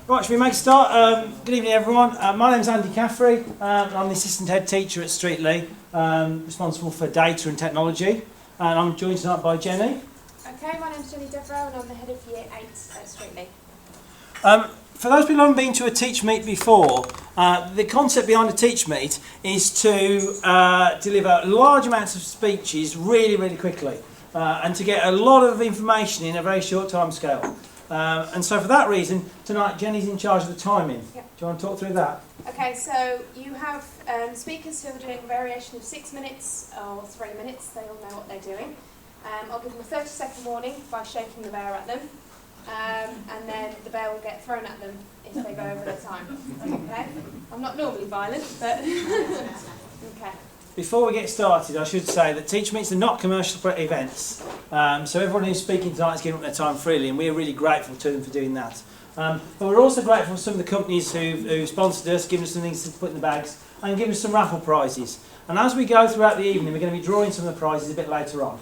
Right, shall we make a start? Good evening, everyone. My name's Andy Caffrey. I'm the assistant head teacher at Streetley, responsible for data and technology. And I'm joined tonight by Jenny. Okay, my name's Jenny Devereux and I'm the head of Year 8 at Streetley. For those people who haven't been to a TeachMeet before, the concept behind a TeachMeet is to deliver large amounts of speeches really, really quickly and to get a lot of information in a very short time scale. And so for that reason, tonight Jenny's in charge of the timing. Yep. Do you want to talk through that? Okay, so you have speakers who are doing a variation of 6 minutes or 3 minutes. They all know what they're doing. I'll give them a 30-second warning by shaking the bear at them. And then the bear will get thrown at them if they go over their time. Okay? I'm not normally violent, but okay. Before we get started, I should say that TeachMeets are not commercial events. So everyone who's speaking tonight is giving up their time freely, and we're really grateful to them for doing that. But we're also grateful for some of the companies who've sponsored us, given us some things to put in the bags, and given us some raffle prizes. And as we go throughout the evening, we're going to be drawing some of the prizes a bit later on.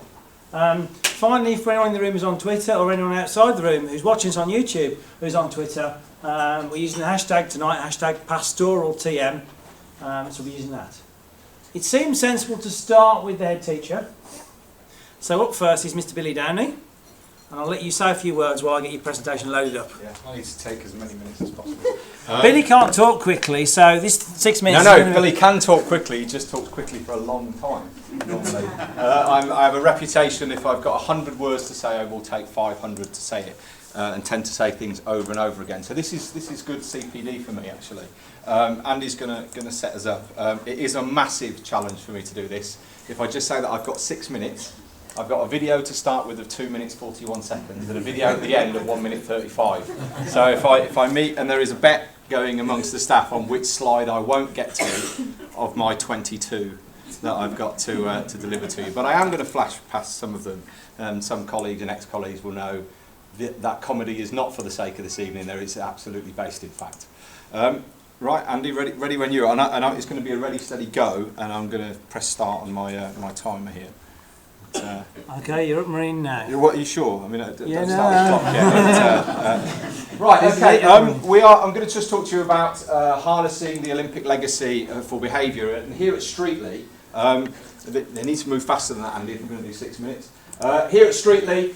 Finally, for anyone in the room who's on Twitter or anyone outside the room who's watching us on YouTube who's on Twitter, we're using the hashtag tonight, hashtag Pastoral TM, so we're using that. It seems sensible to start with the head teacher. So up first is Mr. Billy Downey, and I'll let you say a few words while I get your presentation loaded up. Yeah, I need to take as many minutes as possible. Billy can't talk quickly, so this 6 minutes... No, Billy can talk quickly, he just talks quickly for a long time, normally. I have a reputation, if I've got 100 words to say, I will take 500 to say it, and tend to say things over and over again. So this is good CPD for me, actually. Andy's going to set us up. It is a massive challenge for me to do this. If I just say that I've got 6 minutes, I've got a video to start with of 2 minutes 41 seconds and a video at the end of 1 minute 35. So if I meet, and there is a bet going amongst the staff on which slide I won't get to of my 22 that I've got to deliver to you. But I am going to flash past some of them. Some colleagues and ex-colleagues will know that comedy is not for the sake of this evening. There is absolutely based in fact. Right, Andy, ready when you are. And it's going to be a ready, steady go, and I'm going to press start on my my timer here. Okay, you're up marine now. Are you sure? I mean, don't yeah, start the clock yet. Right, okay. I'm going to just talk to you about harnessing the Olympic legacy for behaviour. And here at Streetley, they need to move faster than that, Andy, if we're going to do 6 minutes. Here at Streetley,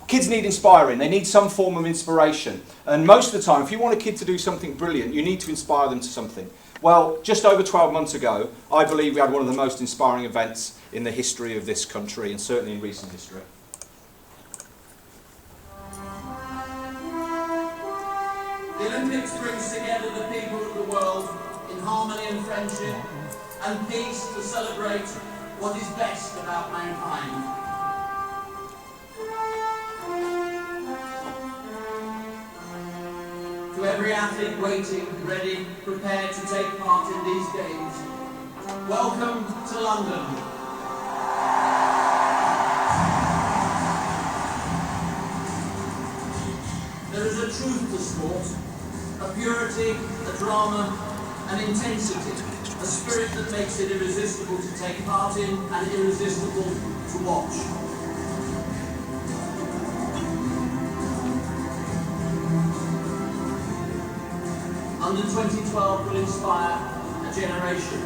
kids need inspiring. They need some form of inspiration. And most of the time, if you want a kid to do something brilliant, you need to inspire them to something. Well, just over 12 months ago, I believe we had one of the most inspiring events in the history of this country, and certainly in recent history. The Olympics brings together the people of the world in harmony and friendship and peace to celebrate what is best about mankind. To every athlete waiting, ready, prepared to take part in these games, welcome to London. There is a truth to sport, a purity, a drama, an intensity, a spirit that makes it irresistible to take part in and irresistible to watch. Under 2012 will inspire a generation.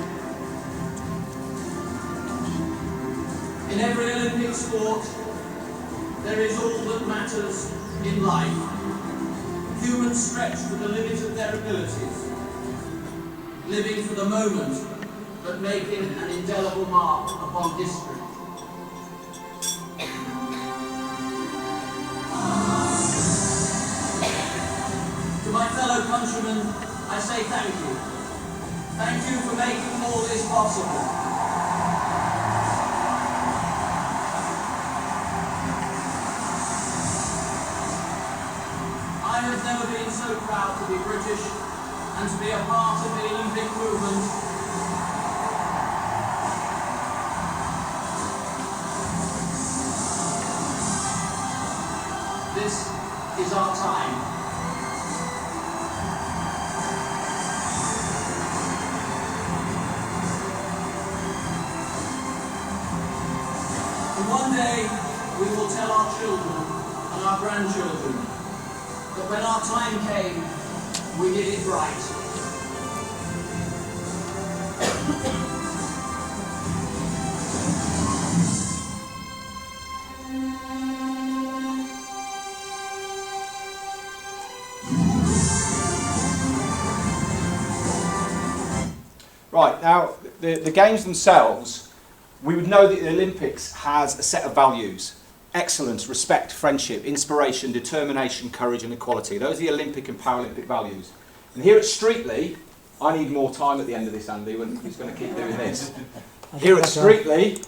In every Olympic sport, there is all that matters in life. Humans stretch to the limit of their abilities, living for the moment, but making an indelible mark upon history. To my fellow countrymen, I say thank you. Thank you for making all this possible. I have never been so proud to be British and to be a part of the Olympic movement. This is our time. And one day we will tell our children an our grandchildren that when our time came, we did it right. Right, now, the games themselves, we would know that the Olympics has a set of values. Excellence, respect, friendship, inspiration, determination, courage and equality. Those are the Olympic and Paralympic values. And here at Streetly, I need more time at the end of this, Andy, when he's going to keep doing this. Here at Streetly,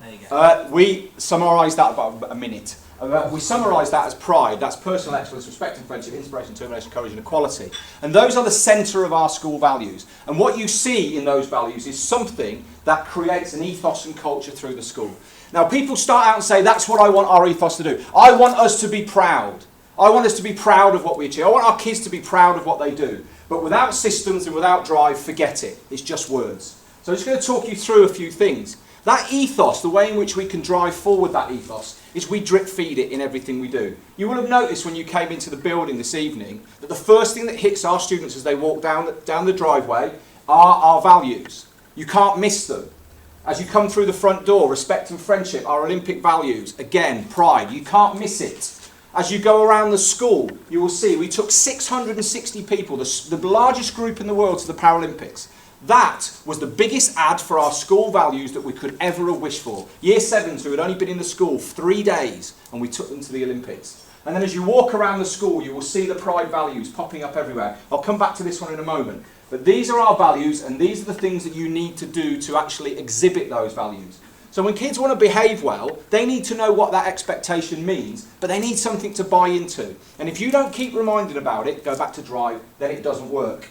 there you go. we summarise that about a minute. We summarise that as pride. That's personal excellence, respect and friendship, inspiration, determination, courage and equality. And those are the centre of our school values. And what you see in those values is something that creates an ethos and culture through the school. Now people start out and say, that's what I want our ethos to do. I want us to be proud. I want us to be proud of what we achieve. I want our kids to be proud of what they do. But without systems and without drive, forget it. It's just words. So I'm just going to talk you through a few things. That ethos, the way in which we can drive forward that ethos, is we drip feed it in everything we do. You will have noticed when you came into the building this evening that the first thing that hits our students as they walk down the driveway are our values. You can't miss them. As you come through the front door, respect and friendship, our Olympic values, again, pride, you can't miss it. As you go around the school, you will see we took 660 people, the largest group in the world, to the Paralympics. That was the biggest ad for our school values that we could ever have wished for. Year 7s who had only been in the school 3 days, and we took them to the Olympics. And then as you walk around the school, you will see the pride values popping up everywhere. I'll come back to this one in a moment. But these are our values, and these are the things that you need to do to actually exhibit those values. So when kids want to behave well, they need to know what that expectation means, but they need something to buy into. And if you don't keep reminding about it, go back to drive, then it doesn't work.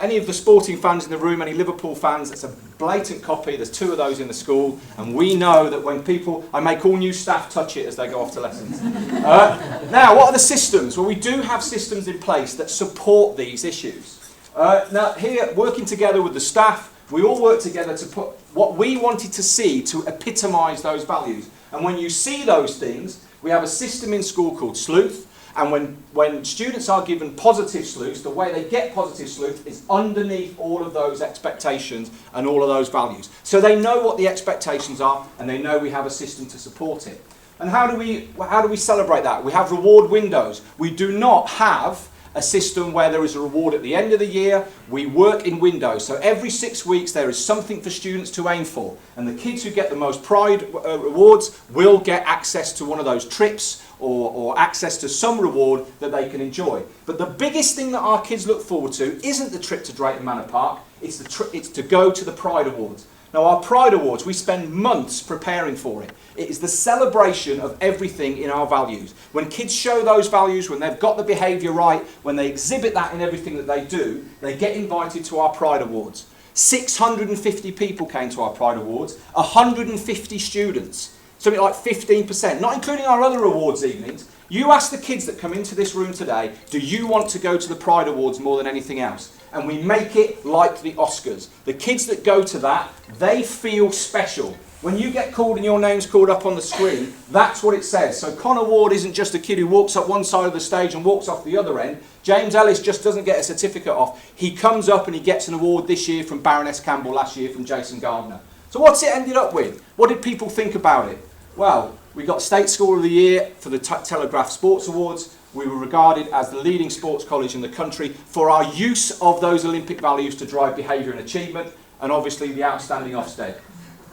Any of the sporting fans in the room, any Liverpool fans, it's a blatant copy. There's 2 of those in the school, and we know that when people, I make all new staff touch it as they go off to lessons. Now, what are the systems? Well, we do have systems in place that support these issues. Now, here, working together with the staff, we all work together to put what we wanted to see to epitomise those values. And when you see those things, we have a system in school called Sleuth. And when students are given positive sleuths, the way they get positive sleuth is underneath all of those expectations and all of those values. So they know what the expectations are, and they know we have a system to support it. And how do we celebrate that? We have reward windows. We do not have a system where there is a reward at the end of the year. We work in windows. So every 6 weeks there is something for students to aim for. And the kids who get the most pride rewards will get access to one of those trips or access to some reward that they can enjoy. But the biggest thing that our kids look forward to isn't the trip to Drayton Manor Park, it's to go to the Pride Awards. Now our Pride Awards, we spend months preparing for it. It is the celebration of everything in our values. When kids show those values, when they've got the behaviour right, when they exhibit that in everything that they do, they get invited to our Pride Awards. 650 people came to our Pride Awards, 150 students. Something like 15%, not including our other awards evenings. You ask the kids that come into this room today, do you want to go to the Pride Awards more than anything else? And we make it like the Oscars. The kids that go to that, they feel special. When you get called and your name's called up on the screen, that's what it says. So Connor Ward isn't just a kid who walks up one side of the stage and walks off the other end. James Ellis just doesn't get a certificate off. He comes up and he gets an award this year from Baroness Campbell, last year from Jason Gardner. So what's it ended up with? What did people think about it? Well, we got State School of the Year for the Telegraph Sports Awards. We were regarded as the leading sports college in the country for our use of those Olympic values to drive behaviour and achievement, and obviously the outstanding Ofsted.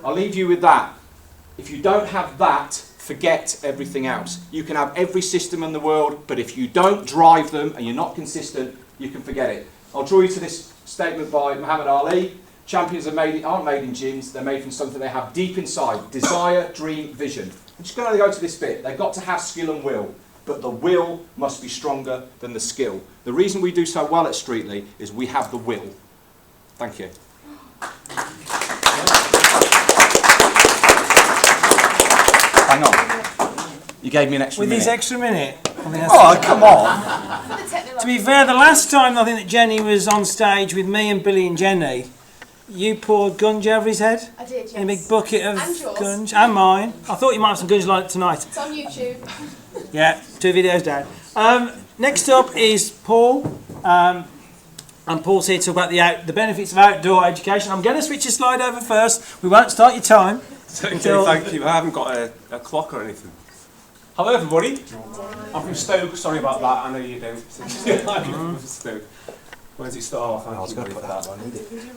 I'll leave you with that. If you don't have that, forget everything else. You can have every system in the world, but if you don't drive them and you're not consistent, you can forget it. I'll draw you to this statement by Muhammad Ali. Champions aren't made in gyms, they're made from something they have deep inside. Desire, dream, vision. I'm just going to go to this bit. They've got to have skill and will, but the will must be stronger than the skill. The reason we do so well at Streetly is we have the will. Thank you. Hang on. You gave me an extra minute. With this extra minute? Oh, come on. To be fair, the last time I think that Jenny was on stage with me and Billy and Jenny, you poured gunge over his head? I did, yes. In a big bucket of And yours. gunge. And mine. I thought you might have some gunge like tonight. It's on YouTube. Yeah, 2 videos down. Next up is Paul. And Paul's here to talk about the benefits of outdoor education. I'm going to switch your slide over first. We won't start your time. Okay, thank you. I haven't got a clock or anything. Hello everybody. I'm from Stoke. Sorry about that. I know you don't. I'm from Stoke. Where does it start? I was going to put that on.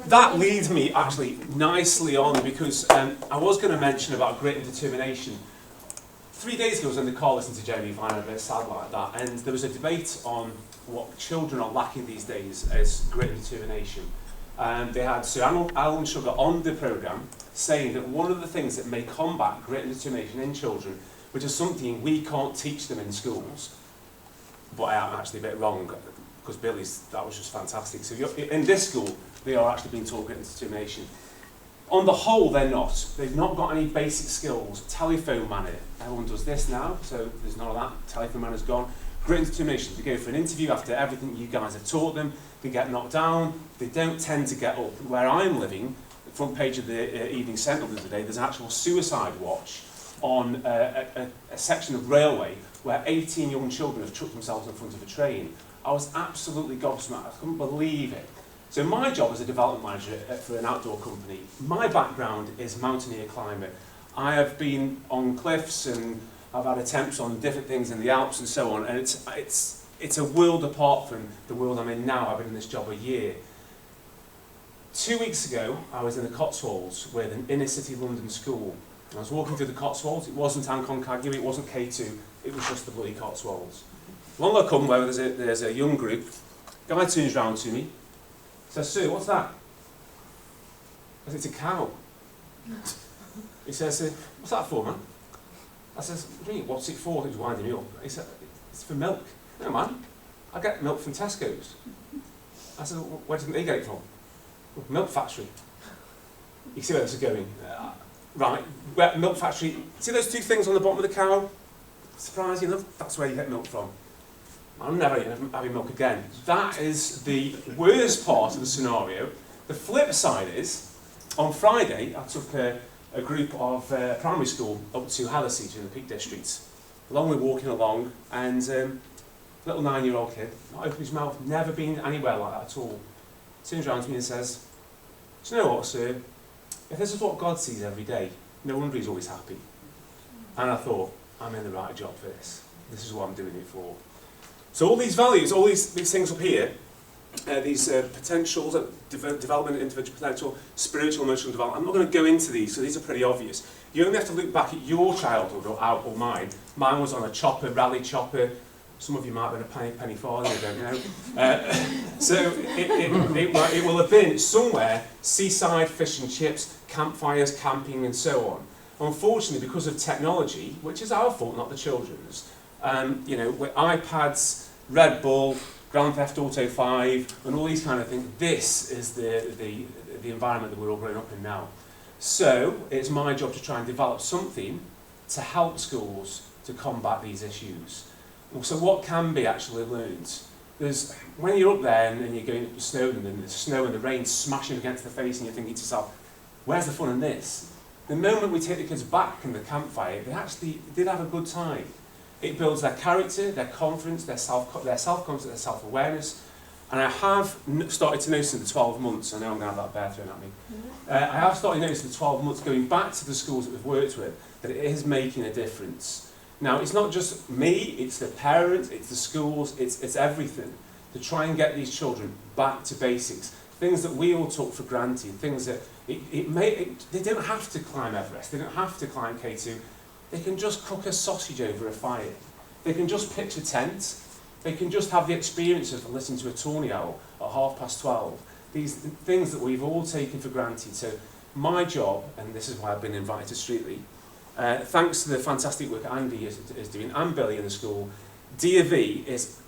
That leads me actually nicely on because I was going to mention about grit and determination. 3 days ago I was in the car listening to Jeremy Vine, a bit sad like that, and there was a debate on what children are lacking these days as grit and determination. And they had Sir Alan Sugar on the programme saying that one of the things that may combat grit and determination in children, which is something we can't teach them in schools, but I am actually a bit wrong, because Billy's, that was just fantastic. So in this school, they are actually being taught grit and determination. On the whole, they're not. They've not got any basic skills. Telephone manner. Everyone does this now, so there's none of that. Telephone manner's gone. Grit and determination. They go for an interview after everything you guys have taught them. They get knocked down. They don't tend to get up. Where I'm living, the front page of the Evening Sentinel the other day, there's an actual suicide watch on a section of railway where 18 young children have chucked themselves in front of a train. I was absolutely gobsmacked. I couldn't believe it. So my job as a development manager for an outdoor company, my background is mountaineer climber. I have been on cliffs and I've had attempts on different things in the Alps and so on, and it's a world apart from the world I'm in now. I've been in this job a year. 2 weeks ago, I was in the Cotswolds with an inner city London school. I was walking through the Cotswolds. It wasn't Aconcagua, it wasn't K2, it was just the bloody Cotswolds. Along I come where there's a young group. Guy turns round to me, says, "Sir, what's that?" I said, "It's a cow." He says, "What's that for, man?" I says, "What do you mean, what's it for?" He was winding me up. He said, "It's for milk." "No, man, I get milk from Tesco's." I said, "Well, where didn't they get it from?" "Well, milk factory." You see where this is going? Right, milk factory. See those two things on the bottom of the cow? Surprising enough, that's where you get milk from. I'm never having milk again. That is the worst part of the scenario. The flip side is, on Friday, I took a group of primary school up to Hallersey in the Peak District. Along we're walking along, and little 9-year-old kid, not opened his mouth, never been anywhere like that at all. Turns around to me and says, "Do you know what, sir? If this is what God sees every day, no wonder he's always happy." And I thought, I'm in the right job for this. This is what I'm doing it for. So all these values, all these things up here, these potentials, development, individual potential, spiritual, emotional development, I'm not going to go into these, so these are pretty obvious. You only have to look back at your childhood or mine. Mine was on a chopper, rally chopper. Some of you might have been a penny farthing, I don't know. So it will have been somewhere, seaside, fish and chips, campfires, camping and so on. Unfortunately, because of technology, which is our fault, not the children's, you know, with iPads, Red Bull, Grand Theft Auto 5, and all these kind of things, this is the environment that we're all growing up in now. So it's my job to try and develop something to help schools to combat these issues. So what can be actually learned? There's, when you're up there and you're going up to Snowdon and the snow and the rain smashing against the face and you're thinking to yourself, where's the fun in this? The moment we take the kids back from the campfire, they actually did have a good time. It builds their character, their confidence, their self-confidence, their self-awareness. And I have started to notice in the 12 months, I know I'm going to have that bear thrown at me, I have started to notice in the 12 months going back to the schools that we've worked with, that it is making a difference. Now, it's not just me, it's the parents, it's the schools, it's everything, to try and get these children back to basics. Things that we all took for granted, things that, they don't have to climb Everest, they don't have to climb K2, they can just cook a sausage over a fire, they can just pitch a tent, they can just have the experience of listening to a tawny owl at 12:30. These things that we've all taken for granted. So my job, and this is why I've been invited to Streetly, thanks to the fantastic work Andy is doing, and Billy in the school, D&V is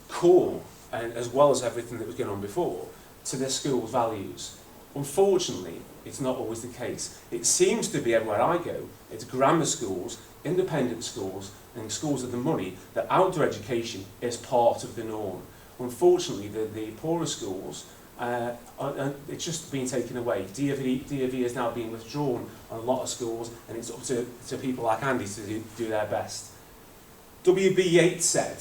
core, and as well as everything that was going on before, to the school's values. Unfortunately, it's not always the case. It seems to be everywhere I go, it's grammar schools, independent schools, and schools with the money, that outdoor education is part of the norm. Unfortunately, the poorer schools, And it's just been taken away. DOV is now being withdrawn on a lot of schools, and it's up to people like Andy to do their best. W.B. Yeats said,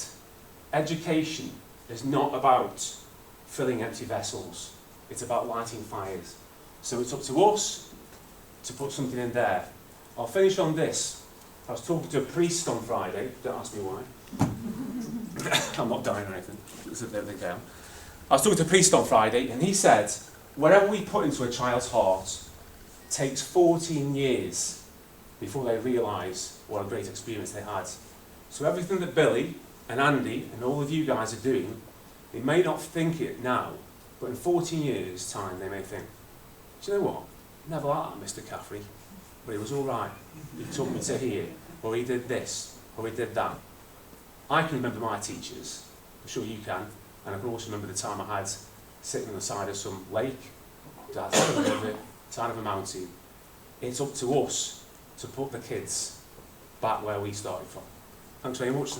education is not about filling empty vessels, it's about lighting fires. So it's up to us to put something in there. I'll finish on this. I was talking to a priest on Friday, don't ask me why. I'm not dying or anything, it's a bit of a game. I was talking to a priest on Friday, and he said, whatever we put into a child's heart takes 14 years before they realise what a great experience they had. So everything that Billy and Andy and all of you guys are doing, they may not think it now, but in 14 years' time they may think, do you know what? Never like that Mr. Caffrey, but he was all right. He took me to here, or he did this, or he did that. I can remember my teachers, I'm sure you can, and I can also remember the time I had sitting on the side of some lake, side of a river, side of a mountain. It's up to us to put the kids back where we started from. Thanks very much.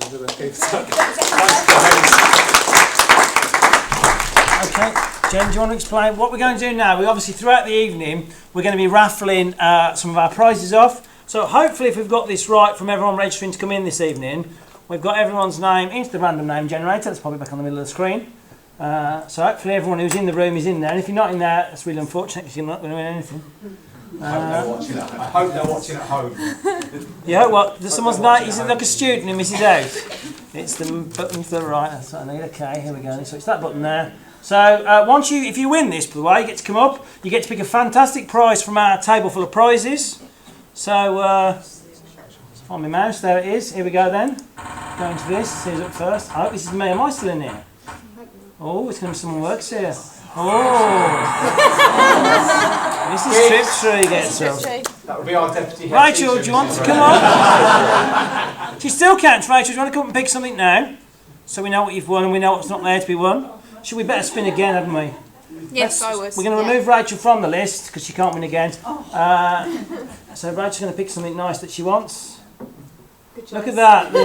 Okay, Jen, do you want to explain what we're going to do now? We obviously, throughout the evening, we're going to be raffling some of our prizes off. So hopefully, if we've got this right from everyone registering to come in this evening, we've got everyone's name into the random name generator. That's probably back on the middle of the screen. So hopefully everyone who's in the room is in there. And if you're not in there, that's really unfortunate because you're not going to win anything. I hope they're watching at home. Yeah, well, does someone's name, is it like a student who misses out? It's the button to the right, that's what I need. Okay, here we go. So it's that button there. So once if you win this, by the way, you get to come up, you get to pick a fantastic prize from our table full of prizes. So, find my mouse, there it is. Here we go then. Go into this, see who's up first. I hope this is me. Am I still in here? Oh, it's going to be someone who works here. Oh! Mrs. Triptree gets up. That would be our deputy head Rachel, teacher, do you want Mrs. to come up? She still counts, Rachel. Do you want to come up and pick something now? So we know what you've won and we know what's not there to be won. Should we better spin again, hadn't we? Yes, I was. We're going to remove Rachel from the list because she can't win again. So Rachel's going to pick something nice that she wants. Look at that. The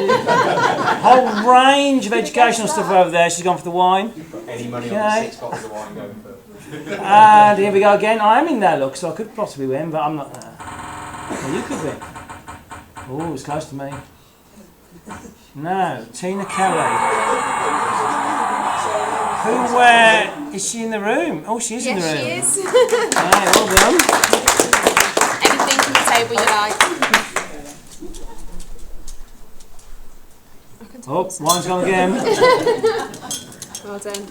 whole range of educational stuff over there. She's gone for the wine. Any money on the 6 bottles of wine going for. And here we go again. I am in there, look, so I could possibly win, but I'm not there. Well, you could win. Oh, it's close to me. No, Tina Kelly. Where is she in the room? Oh, she is in the room. Yes, she is. Yeah, well done. Anything from the table you like. Oh, wine's gone again. Well done.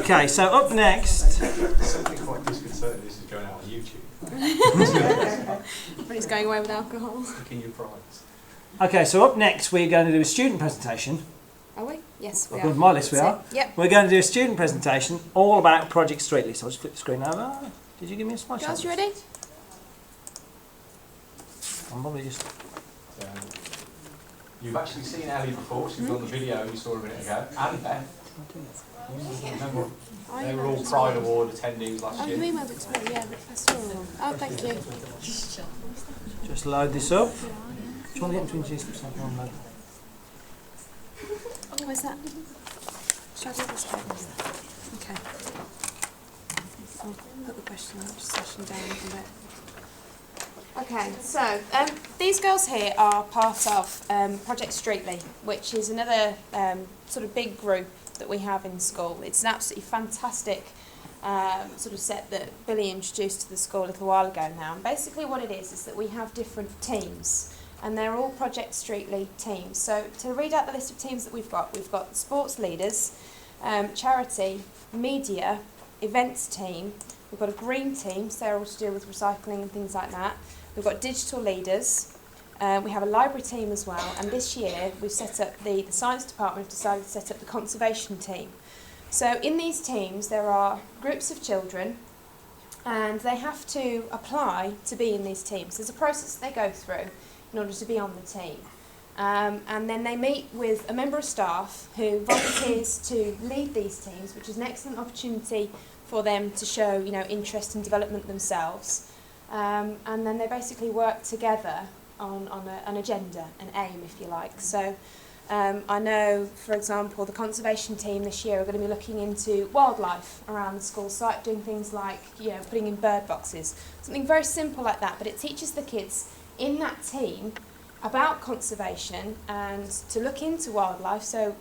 Okay, so up next. Something quite disconcerting. This is going out on YouTube. Everybody's going away with alcohol. Picking your prize. Okay, so up next we're going to do a student presentation. Are we? Yes, we According are. to my list, we are. Yep. We're going to do a student presentation all about Project Streetly. So I'll just flip the screen over. Did you give me a slide? Girls, you ready? I'm probably just. You've actually seen Ellie before. She was on the video you saw a minute ago. And Beth. Remember, they were all Pride Award attendees last year. Oh, you emailed it to me, yeah, the pastoral. Oh, thank you. Just load this up. Do you want to get into introduce yourself? Oh, where's that? Should I do this bit? Okay. I'll put the question session down a bit. Okay, so these girls here are part of Project Streetly, which is another sort of big group that we have in school. It's an absolutely fantastic sort of set that Billy introduced to the school a little while ago now. And basically what it is that we have different teams, and they're all Project Streetly teams. So to read out the list of teams that we've got sports leaders, charity, media, events team, we've got a green team, so they're all to do with recycling and things like that. We've got digital leaders, we have a library team as well, and this year we've set up the science department have decided to set up the conservation team. So in these teams there are groups of children and they have to apply to be in these teams. There's a process they go through in order to be on the team. And then they meet with a member of staff who volunteers to lead these teams, which is an excellent opportunity for them to show, interest and development themselves. And then they basically work together on an agenda, an aim, if you like. So I know, for example, the conservation team this year are going to be looking into wildlife around the school site, doing things like, putting in bird boxes. Something very simple like that, but it teaches the kids in that team about conservation and to look into wildlife, so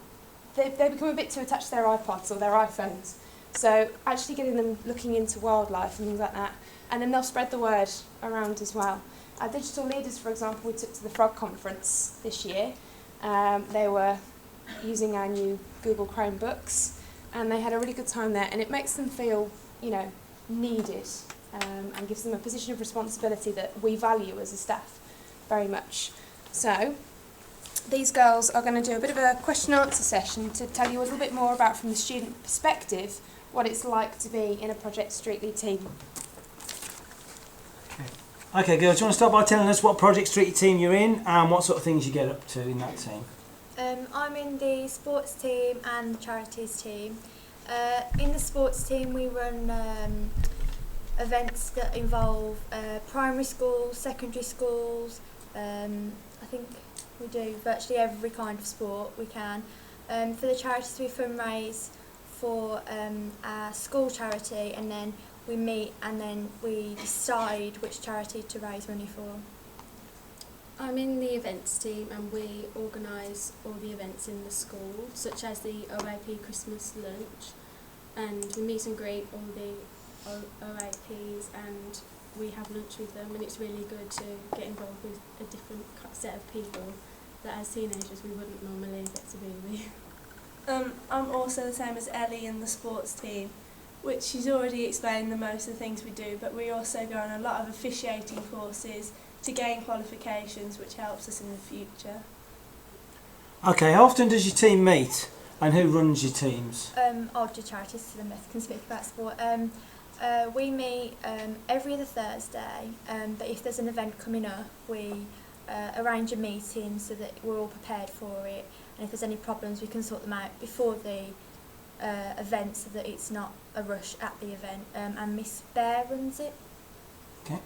they become a bit too attached to their iPods or their iPhones. So actually getting them looking into wildlife and things like that, and then they'll spread the word around as well. Our digital leaders, for example, we took to the Frog Conference this year. They were using our new Google Chromebooks, and they had a really good time there, and it makes them feel, needed, and gives them a position of responsibility that we value as a staff very much. So these girls are going to do a bit of a question and answer session to tell you a little bit more about, from the student perspective, what it's like to be in a Project Streetly team. Okay, girls, do you want to start by telling us what Project Streetly team you're in and what sort of things you get up to in that team? I'm in the sports team and the charities team. In the sports team we run events that involve primary schools, secondary schools. I think we do virtually every kind of sport we can. For the charities we fundraise for our school charity, and then we meet and then we decide which charity to raise money for. I'm in the events team and we organise all the events in the school, such as the OAP Christmas lunch, and we meet and greet all the OAPs and we have lunch with them, and it's really good to get involved with a different set of people that as teenagers we wouldn't normally get to be with. I'm also the same as Ellie in the sports team, which she's already explained the most of the things we do, but we also go on a lot of officiating courses to gain qualifications, which helps us in the future. Okay, how often does your team meet and who runs your teams? I'll do charities so the myth can speak about sport. We meet every other Thursday, but if there's an event coming up, we arrange a meeting so that we're all prepared for it, and if there's any problems we can sort them out before the event so that it's not a rush at the event, and Miss Bear runs it. Okay.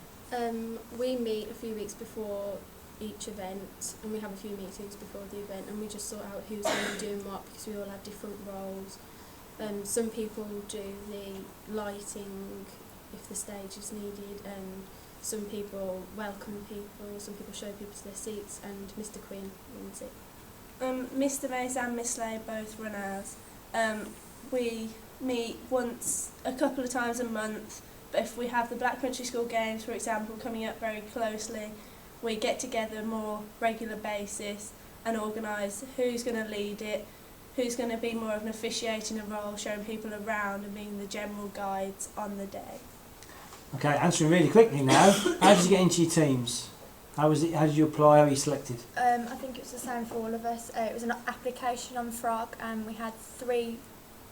We meet a few weeks before each event, and we have a few meetings before the event, and we just sort out who's going to be doing what, because we all have different roles. Some people do the lighting if the stage is needed, and some people welcome people, some people show people to their seats, and Mr. Quinn runs it. Mr. Mace and Miss Slade both run ours. We meet a couple of times a month, but if we have the Black Country School Games, for example, coming up very closely, we get together more regular basis and organise who's going to lead it, who's going to be more of an officiating role, showing people around and being the general guides on the day. Okay, answering really quickly now. How did you get into your teams? How was it? How did you apply? How were you selected? I think it was the same for all of us. It was an application on Frog, and we had 3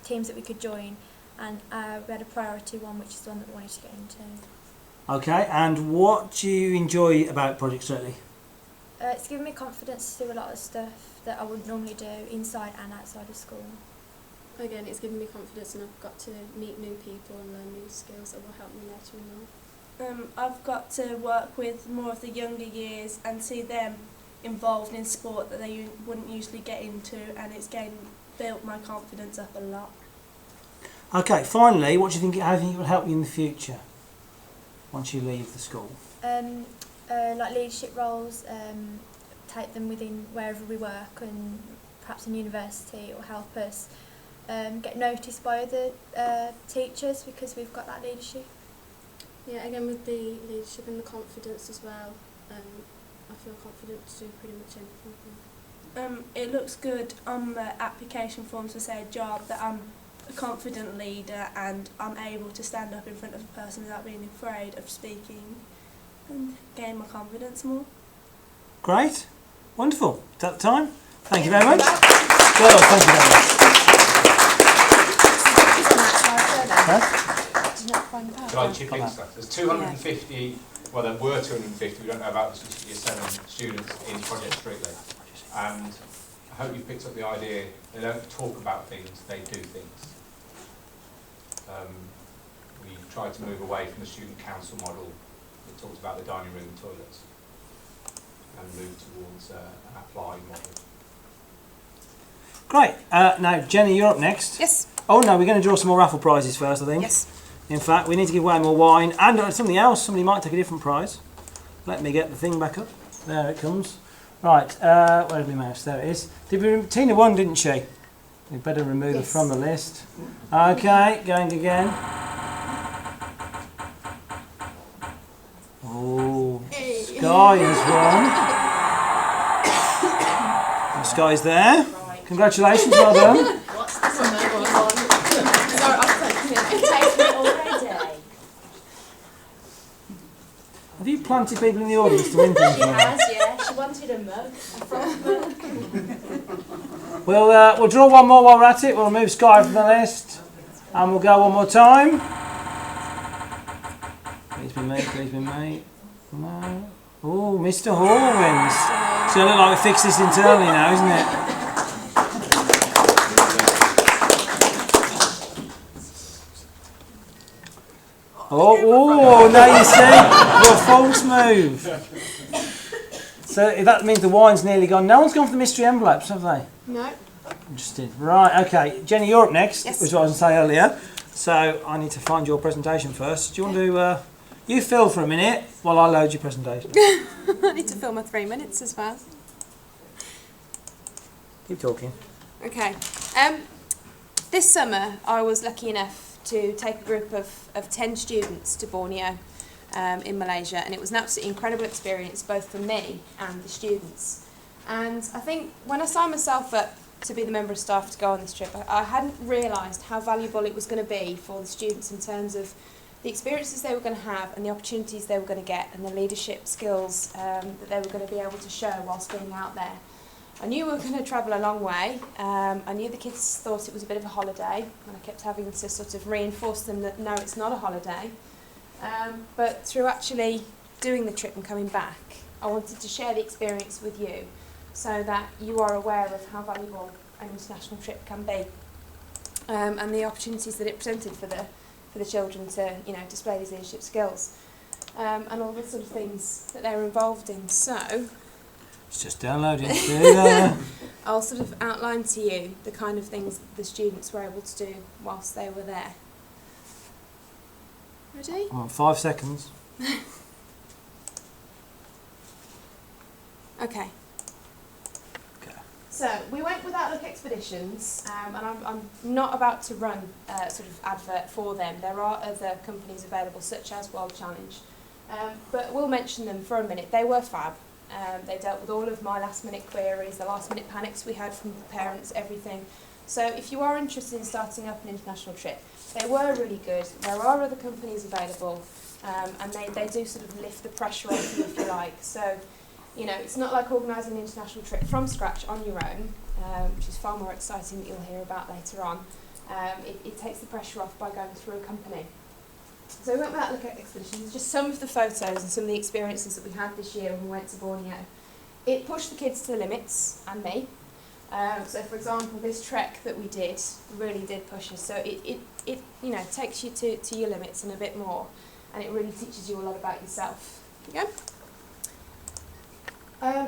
teams that we could join, and we had a priority one, which is the one that we wanted to get into. Okay, and what do you enjoy about Project Streetly? It's given me confidence to do a lot of stuff that I wouldn't normally do inside and outside of school. Again, it's given me confidence, and I've got to meet new people and learn new skills that will help me later in life. I've got to work with more of the younger years and see them involved in sport that they wouldn't usually get into, and it's built my confidence up a lot. Okay, finally, what do you think? How do you think it will help you in the future once you leave the school? Like leadership roles, take them within wherever we work, and perhaps in university, it will help us get noticed by other teachers because we've got that leadership. Yeah, again with the leadership and the confidence as well, I feel confident to do pretty much anything. It looks good on the application form to say a job that I'm a confident leader and I'm able to stand up in front of a person without being afraid of speaking and gain my confidence more. Great, wonderful. Is that the time? Thank you very much. Well, thank you very much. Can I chip in stuff? There's 250, well there were 250, we don't know about this year 7 students in Project Streetly. And I hope you've picked up the idea, they don't talk about things, they do things. We tried to move away from the student council model that talks about the dining room and toilets, and move towards an applied model. Great. Now, Jenny, you're up next. Yes. Oh no, we're going to draw some more raffle prizes first, I think. Yes. In fact, we need to give away more wine and something else. Somebody might take a different prize. Let me get the thing back up. There it comes. Right, where's my mouse? There it is. Tina won, didn't she? We better remove her from the list. Okay, going again. Oh, Sky has won. Sky's there. Congratulations, well done. What's this another one? Sorry, I've taken it already. Have you planted people in the audience to win things? She has, yeah. She wanted a mug, a frog mug. We'll draw one more while we're at it. We'll remove Sky from the list. And we'll go one more time. Please be me, please be me. No. Oh, Mr. Hall wins. It's going to look like we fixed this internally now, isn't it? Oh, now you see, the false move. So that means the wine's nearly gone. No one's gone for the mystery envelopes, have they? No. Interesting. Right, okay. Jenny, you're up next, Yes. which I was going to say earlier. So I need to find your presentation first. Do you want to... you fill for a minute while I load your presentation. I need to fill my 3 minutes as well. Keep talking. Okay. This summer I was lucky enough to take a group of 10 students to Borneo in Malaysia, and it was an absolutely incredible experience both for me and the students. And I think when I signed myself up to be the member of staff to go on this trip, I hadn't realised how valuable it was going to be for the students in terms of the experiences they were going to have and the opportunities they were going to get and the leadership skills that they were going to be able to show whilst being out there. I knew we were going to travel a long way. I knew the kids thought it was a bit of a holiday, and I kept having to sort of reinforce them that no, it's not a holiday. But through actually doing the trip and coming back, I wanted to share the experience with you so that you are aware of how valuable an international trip can be and the opportunities that it presented for the children to display these leadership skills and all the sort of things that they were involved in. So It's just downloading. I'll sort of outline to you the kind of things the students were able to do whilst they were there. Ready? Well, 5 seconds. Okay. So we went with Outlook Expeditions, and I'm not about to run a sort of advert for them. There are other companies available, such as World Challenge, but we'll mention them for a minute. They were fab. They dealt with all of my last-minute queries, the last-minute panics we had from parents, everything. So if you are interested in starting up an international trip, they were really good. There are other companies available, and they do sort of lift the pressure off you, if you like. So, it's not like organising an international trip from scratch on your own, which is far more exciting that you'll hear about later on. It takes the pressure off by going through a company. So we went with Outlook Expeditions, just some of the photos and some of the experiences that we had this year when we went to Borneo. It pushed the kids to the limits, and me. So for example, this trek that we did really did push us. So it takes you to your limits and a bit more, and it really teaches you a lot about yourself. Here you go.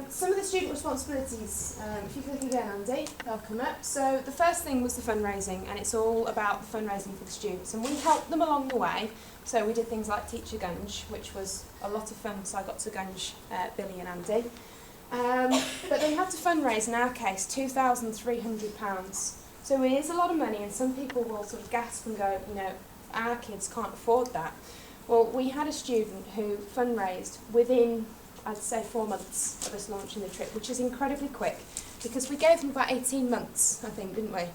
Some of the student responsibilities, if you click again, Andy, they'll come up. So the first thing was the fundraising, and it's all about the fundraising for the students, and we helped them along the way. So we did things like Teacher Gunge, which was a lot of fun, so I got to gunge Billy and Andy. But they had to fundraise, in our case, £2,300. So it is a lot of money, and some people will sort of gasp and go, our kids can't afford that. Well, we had a student who fundraised within, I'd say, 4 months of us launching the trip, which is incredibly quick, because we gave them about 18 months, I think, didn't we?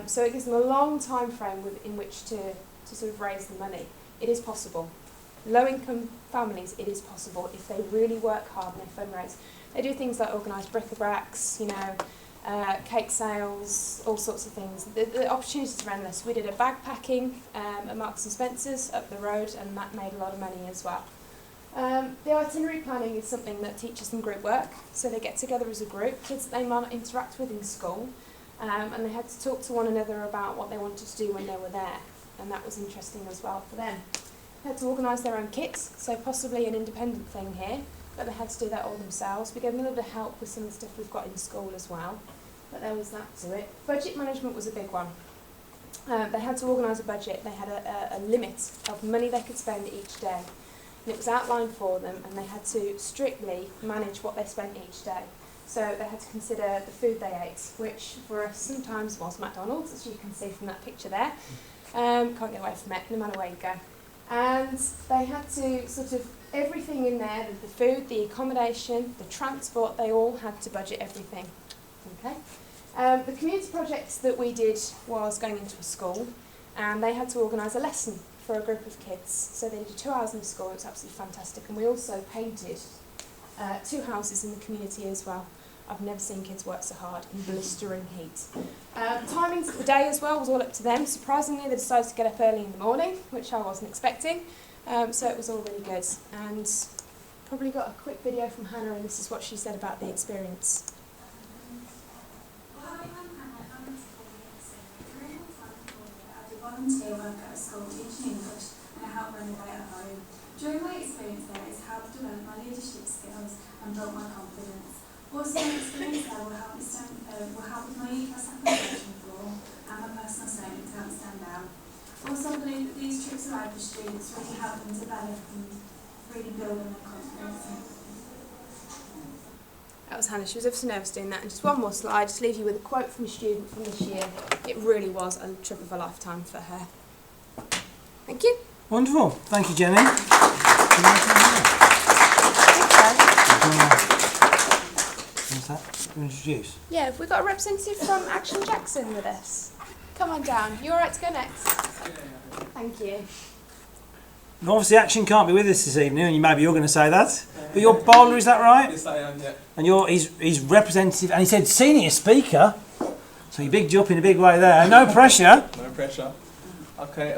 So it gives them a long time frame in which to sort of raise the money. It is possible. Low-income families, it is possible if they really work hard and they fundraise. They do things like organise bric-a-bracs, cake sales, all sorts of things. The opportunities are endless. We did a bag packing at Marks and Spencer's up the road, and that made a lot of money as well. The itinerary planning is something that teaches them group work, so they get together as a group, kids that they might not interact with in school, and they had to talk to one another about what they wanted to do when they were there, and that was interesting as well for them. They had to organise their own kits, so possibly an independent thing here, but they had to do that all themselves. We gave them a little bit of help with some of the stuff we've got in school as well. but there was that to it. Budget management was a big one. They had to organise a budget. They had a limit of money they could spend each day. And it was outlined for them, and they had to strictly manage what they spent each day. So they had to consider the food they ate, which for us sometimes was McDonald's, as you can see from that picture there. Can't get away from it, no matter where you go. And they had to sort of, everything in there, the food, the accommodation, the transport, they all had to budget everything. Okay. The community projects that we did was going into a school, and they had to organise a lesson for a group of kids. So they did 2 hours in the school. It was absolutely fantastic. And we also painted 2 houses in the community as well. I've never seen kids work so hard in blistering heat. Timings of the day as well was all up to them. Surprisingly, they decided to get up early in the morning, which I wasn't expecting. So it was all really good. And probably got a quick video from Hannah, and this is what she said about the experience. Volunteer work at a school teaching English, and I help renovate a home. During my experience there, it's helped develop my leadership skills and built my confidence. Also, my experience there will help with my ethos application floor and my personal statement to help stand out. Also, I believe that these trips arrive for students really help them develop and really build on their confidence. That was Hannah. She was ever so nervous doing that. And just one more slide, just leave you with a quote from a student from this year. It really was a trip of a lifetime for her. Thank you. Wonderful. Thank you, Jenny. What's that? Introduce. Yeah, have we got a representative from Action Jackson with us? Come on down. You all right to go next? Thank you. And obviously, Action can't be with us this evening, and maybe you're going to say that. But you're bowler, is that right? Yes, I am, yeah. And he's representative, and he said senior speaker. So you bigged you up in a big way there. No pressure. No pressure. Okay,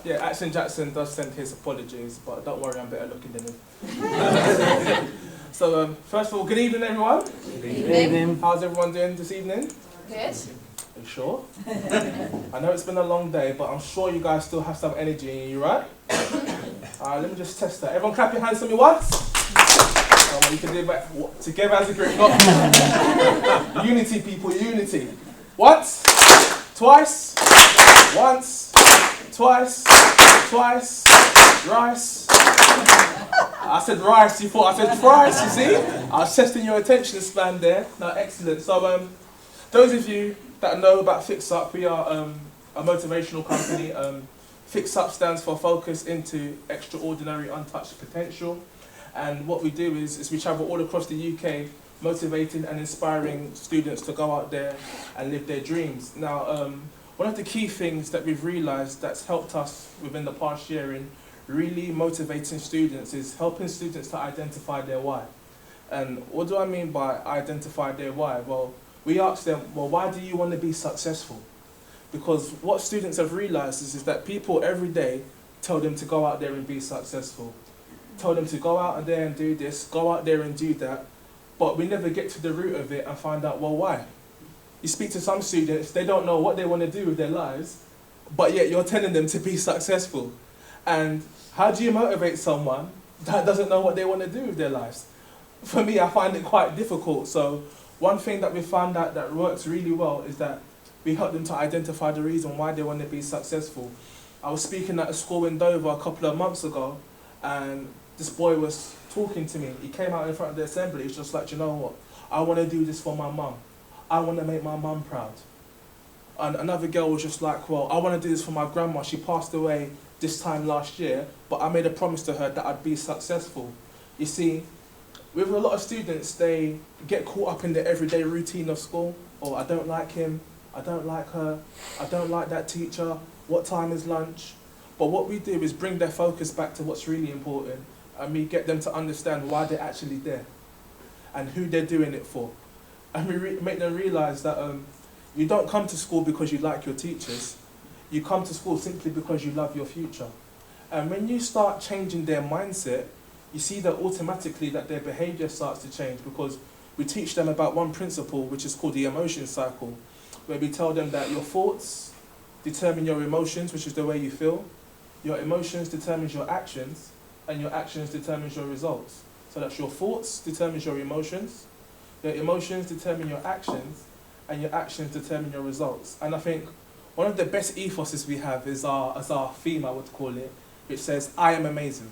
yeah, Action Jackson does send his apologies, but don't worry, I'm better looking than him. So, first of all, good evening, everyone. Good evening. How's everyone doing this evening? Good. Are you sure? I know it's been a long day, but I'm sure you guys still have some energy in you, right? Alright, let me just test that. Everyone clap your hands for me once. You can do that together as a group. Unity, people, unity. Once, twice, once, twice, twice, rice. I said rice, you thought I said fries, you see? I was testing your attention span there. No, excellent. So, those of you that know about Fix Up, we are a motivational company. Fix Up stands for Focus into Extraordinary Untouched Potential. And what we do is we travel all across the UK motivating and inspiring students to go out there and live their dreams. Now, one of the key things that we've realised that's helped us within the past year in really motivating students is helping students to identify their why. And what do I mean by identify their why? Well, we ask them, well, why do you want to be successful? Because what students have realised is that people every day tell them to go out there and be successful. Tell them to go out there and do this, go out there and do that, but we never get to the root of it and find out, well, why? You speak to some students, they don't know what they want to do with their lives, but yet you're telling them to be successful. And how do you motivate someone that doesn't know what they want to do with their lives? For me, I find it quite difficult. So one thing that we found out that works really well is that we help them to identify the reason why they want to be successful. I was speaking at a school in Dover a couple of months ago, and this boy was talking to me. He came out in front of the assembly. He's just like, you know what? I want to do this for my mum. I want to make my mum proud. And another girl was just like, well, I want to do this for my grandma. She passed away this time last year, but I made a promise to her that I'd be successful. You see, with a lot of students, they get caught up in the everyday routine of school. Oh, I don't like him. I don't like her. I don't like that teacher. What time is lunch? But what we do is bring their focus back to what's really important, and we get them to understand why they're actually there and who they're doing it for. And we make them realise that you don't come to school because you like your teachers. You come to school simply because you love your future. And when you start changing their mindset, you see that automatically that their behaviour starts to change, because we teach them about one principle, which is called the emotion cycle, where we tell them that your thoughts determine your emotions, which is the way you feel. Your emotions determines your actions, and your actions determines your results. So that's your thoughts determines your emotions determine your actions, and your actions determine your results. And I think one of the best ethoses we have is our theme, I would call it, which says, I am amazing.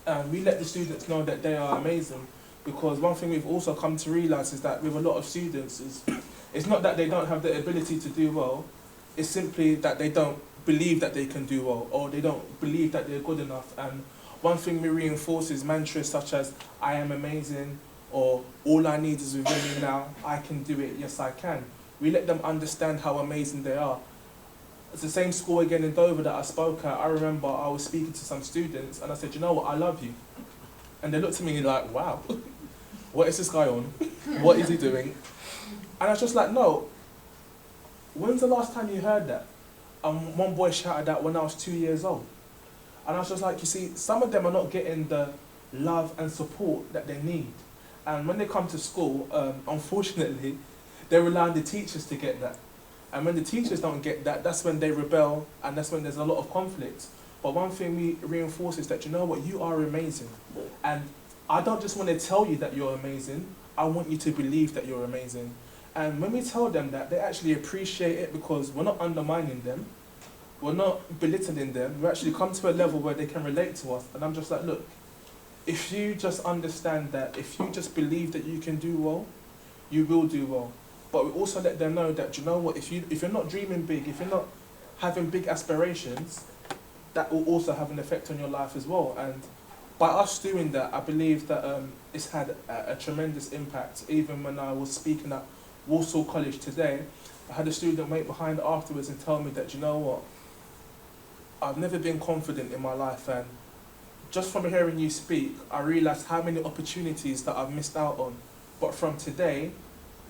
And we let the students know that they are amazing, because one thing we've also come to realise is that with a lot of students, it's not that they don't have the ability to do well, it's simply that they don't believe that they can do well, or they don't believe that they're good enough. And one thing we reinforce is mantras such as, I am amazing, or all I need is within me now, I can do it, yes I can. We let them understand how amazing they are. It's the same school again in Dover that I spoke at. I remember I was speaking to some students and I said, you know what, I love you. And they looked at me like, wow, what is this guy on? What is he doing? And I was just like, no, when's the last time you heard that? And one boy shouted that when I was 2 years old. And I was just like, you see, some of them are not getting the love and support that they need. And when they come to school, unfortunately, they rely on the teachers to get that. And when the teachers don't get that, that's when they rebel, and that's when there's a lot of conflict. But one thing we reinforce is that, you know what, you are amazing. And I don't just want to tell you that you're amazing, I want you to believe that you're amazing. And when we tell them that, they actually appreciate it, because we're not undermining them, we're not belittling them, we actually come to a level where they can relate to us. And I'm just like, look, if you just understand that, if you just believe that you can do well, you will do well. But we also let them know that, you know what, if you're not dreaming big, if you're not having big aspirations, that will also have an effect on your life as well. And by us doing that, I believe that it's had a tremendous impact. Even when I was speaking at Walsall College today, I had a student wait behind afterwards and tell me that, you know what, I've never been confident in my life, and just from hearing you speak, I realised how many opportunities that I've missed out on. But from today,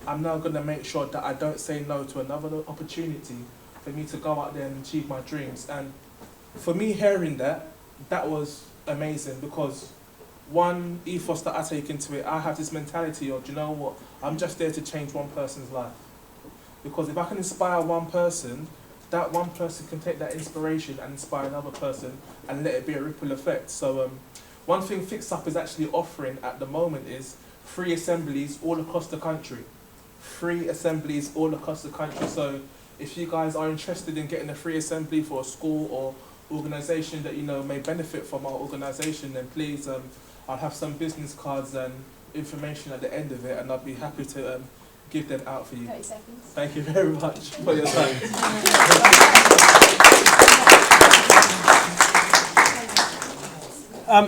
I'm now going to make sure that I don't say no to another opportunity for me to go out there and achieve my dreams. And for me, hearing that, that was amazing, because one ethos that I take into it, I have this mentality of, you know what, I'm just there to change one person's life. Because if I can inspire one person, that one person can take that inspiration and inspire another person and let it be a ripple effect. So one thing Fix Up is actually offering at the moment is free assemblies all across the country. Free assemblies all across the country. So if you guys are interested in getting a free assembly for a school or organisation that you know may benefit from our organisation, then please, I'll have some business cards and information at the end of it, and I'll be happy to give them out for you. 30 seconds. Thank you very much for your time.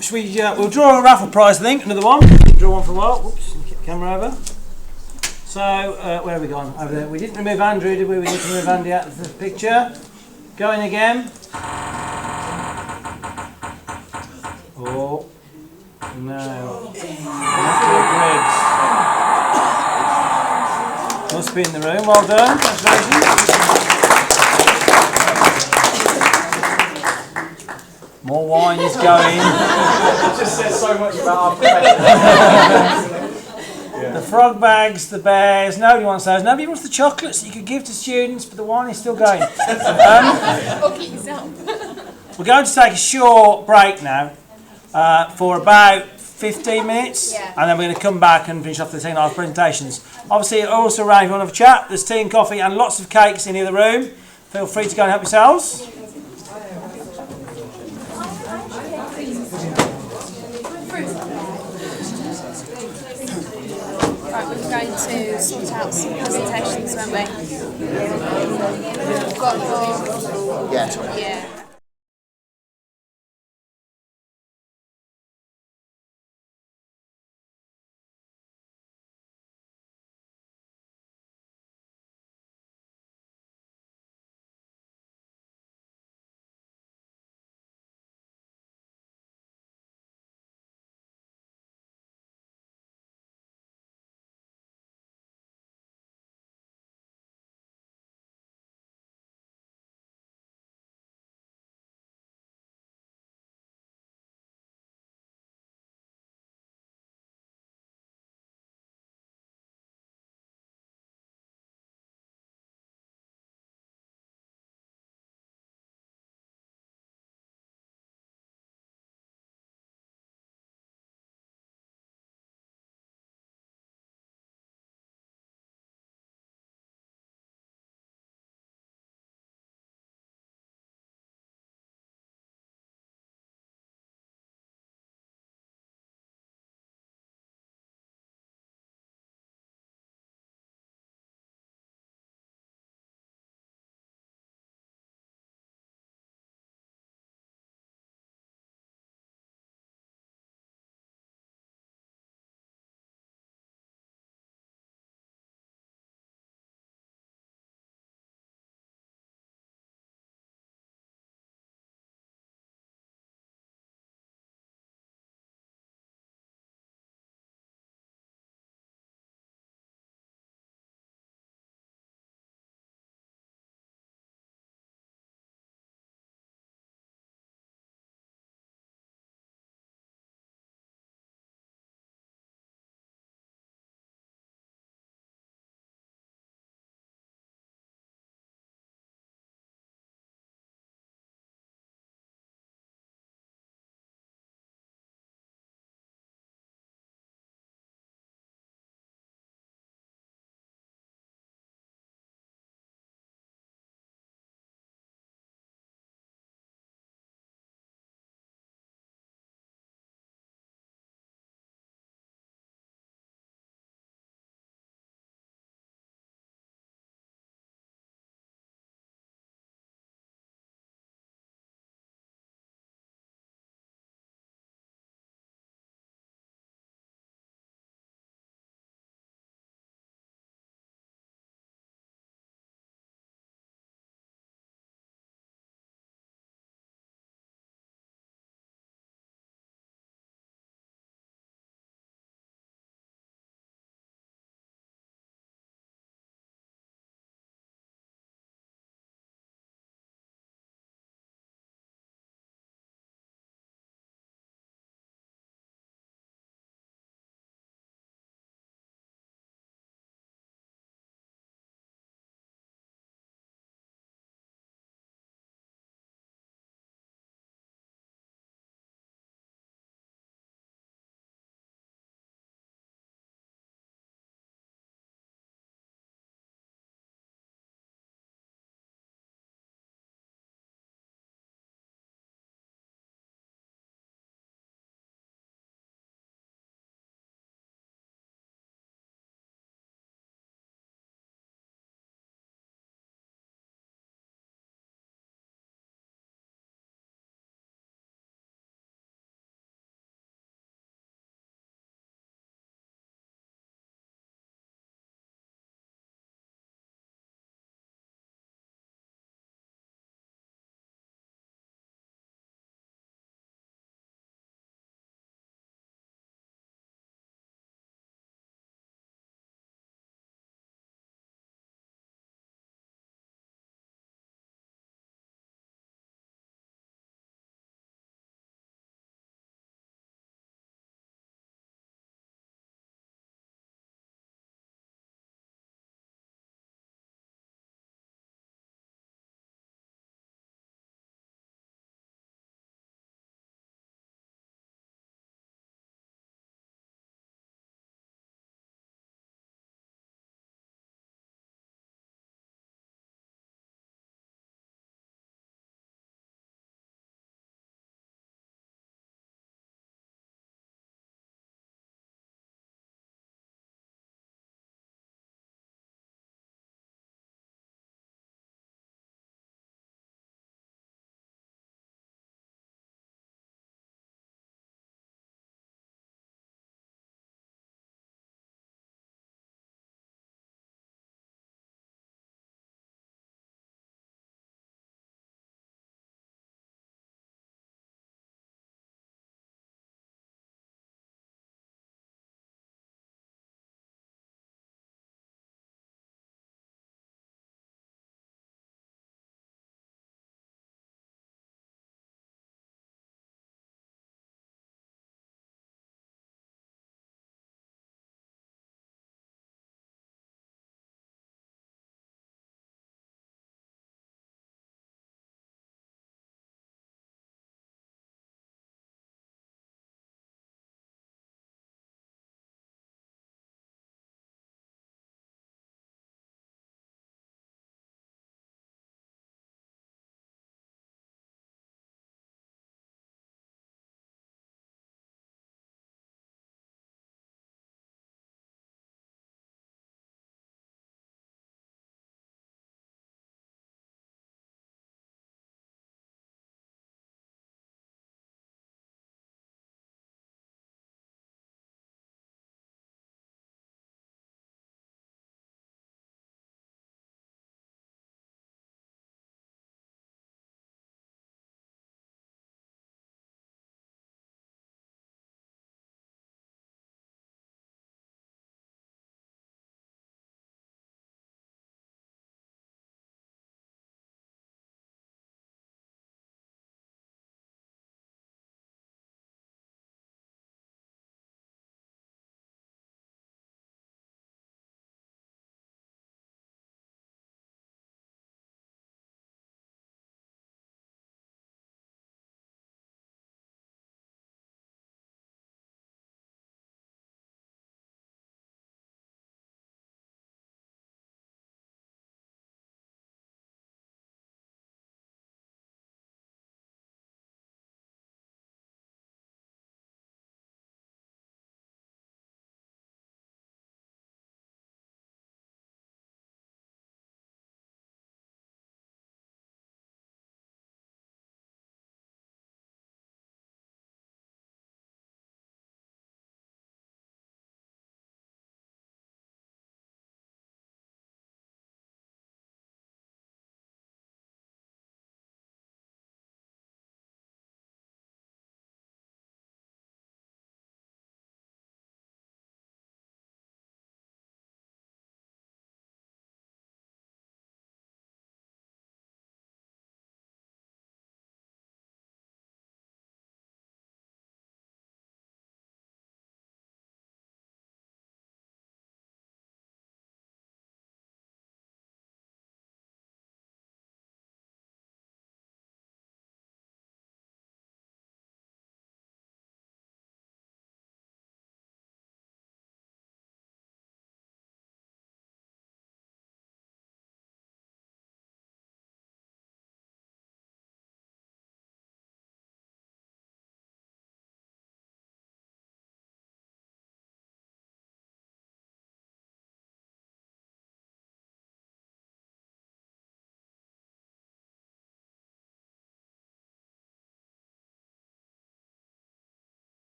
Should we, we'll draw a raffle prize, I think, another one. Draw one for a while. Whoops, get the camera over. So, where have we gone? Over there. We didn't remove Andrew, did we? We didn't remove Andy out of the picture. Going again. Oh, no. Must be in the room. Well done. Congratulations. More wine is going. It just says so much about our profession. The frog bags, the bears, nobody wants those. Nobody wants the chocolates that you could give to students, but the wine is still going. We're going to take a short break now for about 15 minutes, and then we're going to come back and finish off the 10 hour presentations. Obviously, also around if you want to have a chat, there's tea and coffee and lots of cakes in the other room. Feel free to go and help yourselves. Right, we're going to sort out some presentations, weren't we? We've got your... Yeah.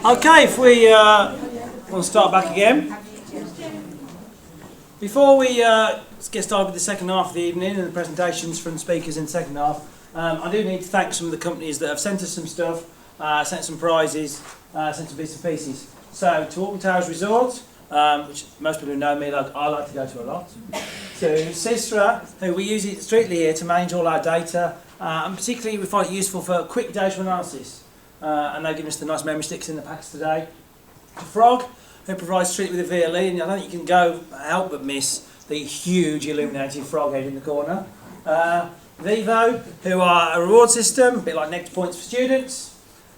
Okay, if we want to start back again. Before we get started with the second half of the evening and the presentations from speakers in the second half, I do need to thank some of the companies that have sent us some stuff, sent some prizes, sent some bits and pieces. So, to Alton Towers Resort, which most people who know me, I like to go to a lot. To Sisra, who we use it strictly here to manage all our data, and particularly we find it useful for quick data analysis. And they've given us the nice memory sticks in the packs today. To Frog, who provides strictly with the VLE, and I don't think you can help but miss the huge illuminating frog head in the corner. Vivo, who are a reward system, a bit like Next Points for students.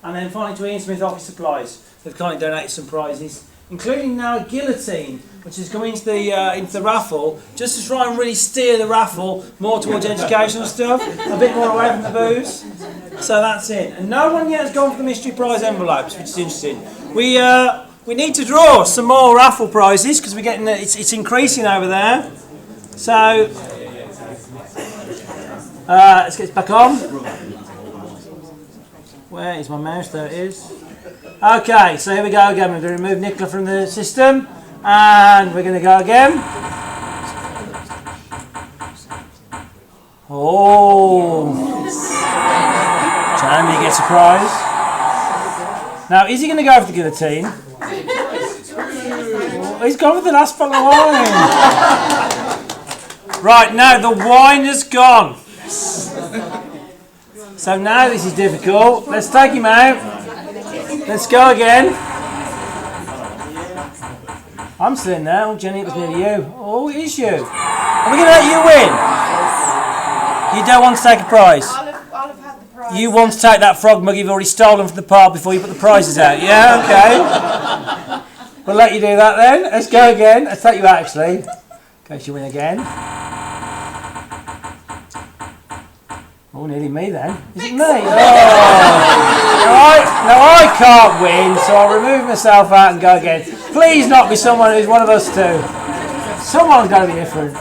And then finally to Ian Smith Office Supplies, who've kindly donated some prizes, including now a guillotine, which has come into the raffle, just to try and really steer the raffle more towards educational stuff, a bit more away from the booze. So that's it. And no one yet has gone for the mystery prize envelopes, which is interesting. We need to draw some more raffle prizes because we're getting it's increasing over there. So let's get it back on. Where is my mouse? There it is. Okay, so here we go again. We're going to remove Nicola from the system, and we're going to go again. Oh, Jeremy gets a prize. Now, is he going to go for the guillotine? Oh, he's gone with the last bottle of wine. Right, now the wine has gone. So now this is difficult. Let's take him out. Let's go again. I'm still in there. Oh, Jenny, it was nearly you. Oh, it is you. Are we going to let you win? You don't want to take a prize? I'll have had the prize. You want to take that frog mug you've already stolen from the pub before you put the prizes out? Yeah, okay. We'll let you do that then. Let's go again. Let's take you out actually. In case you win again. Oh, nearly me then. Is it me? Oh. Right. Now I can't win, so I'll remove myself out and go again. Please not be someone who's one of us two. Someone's got to be different.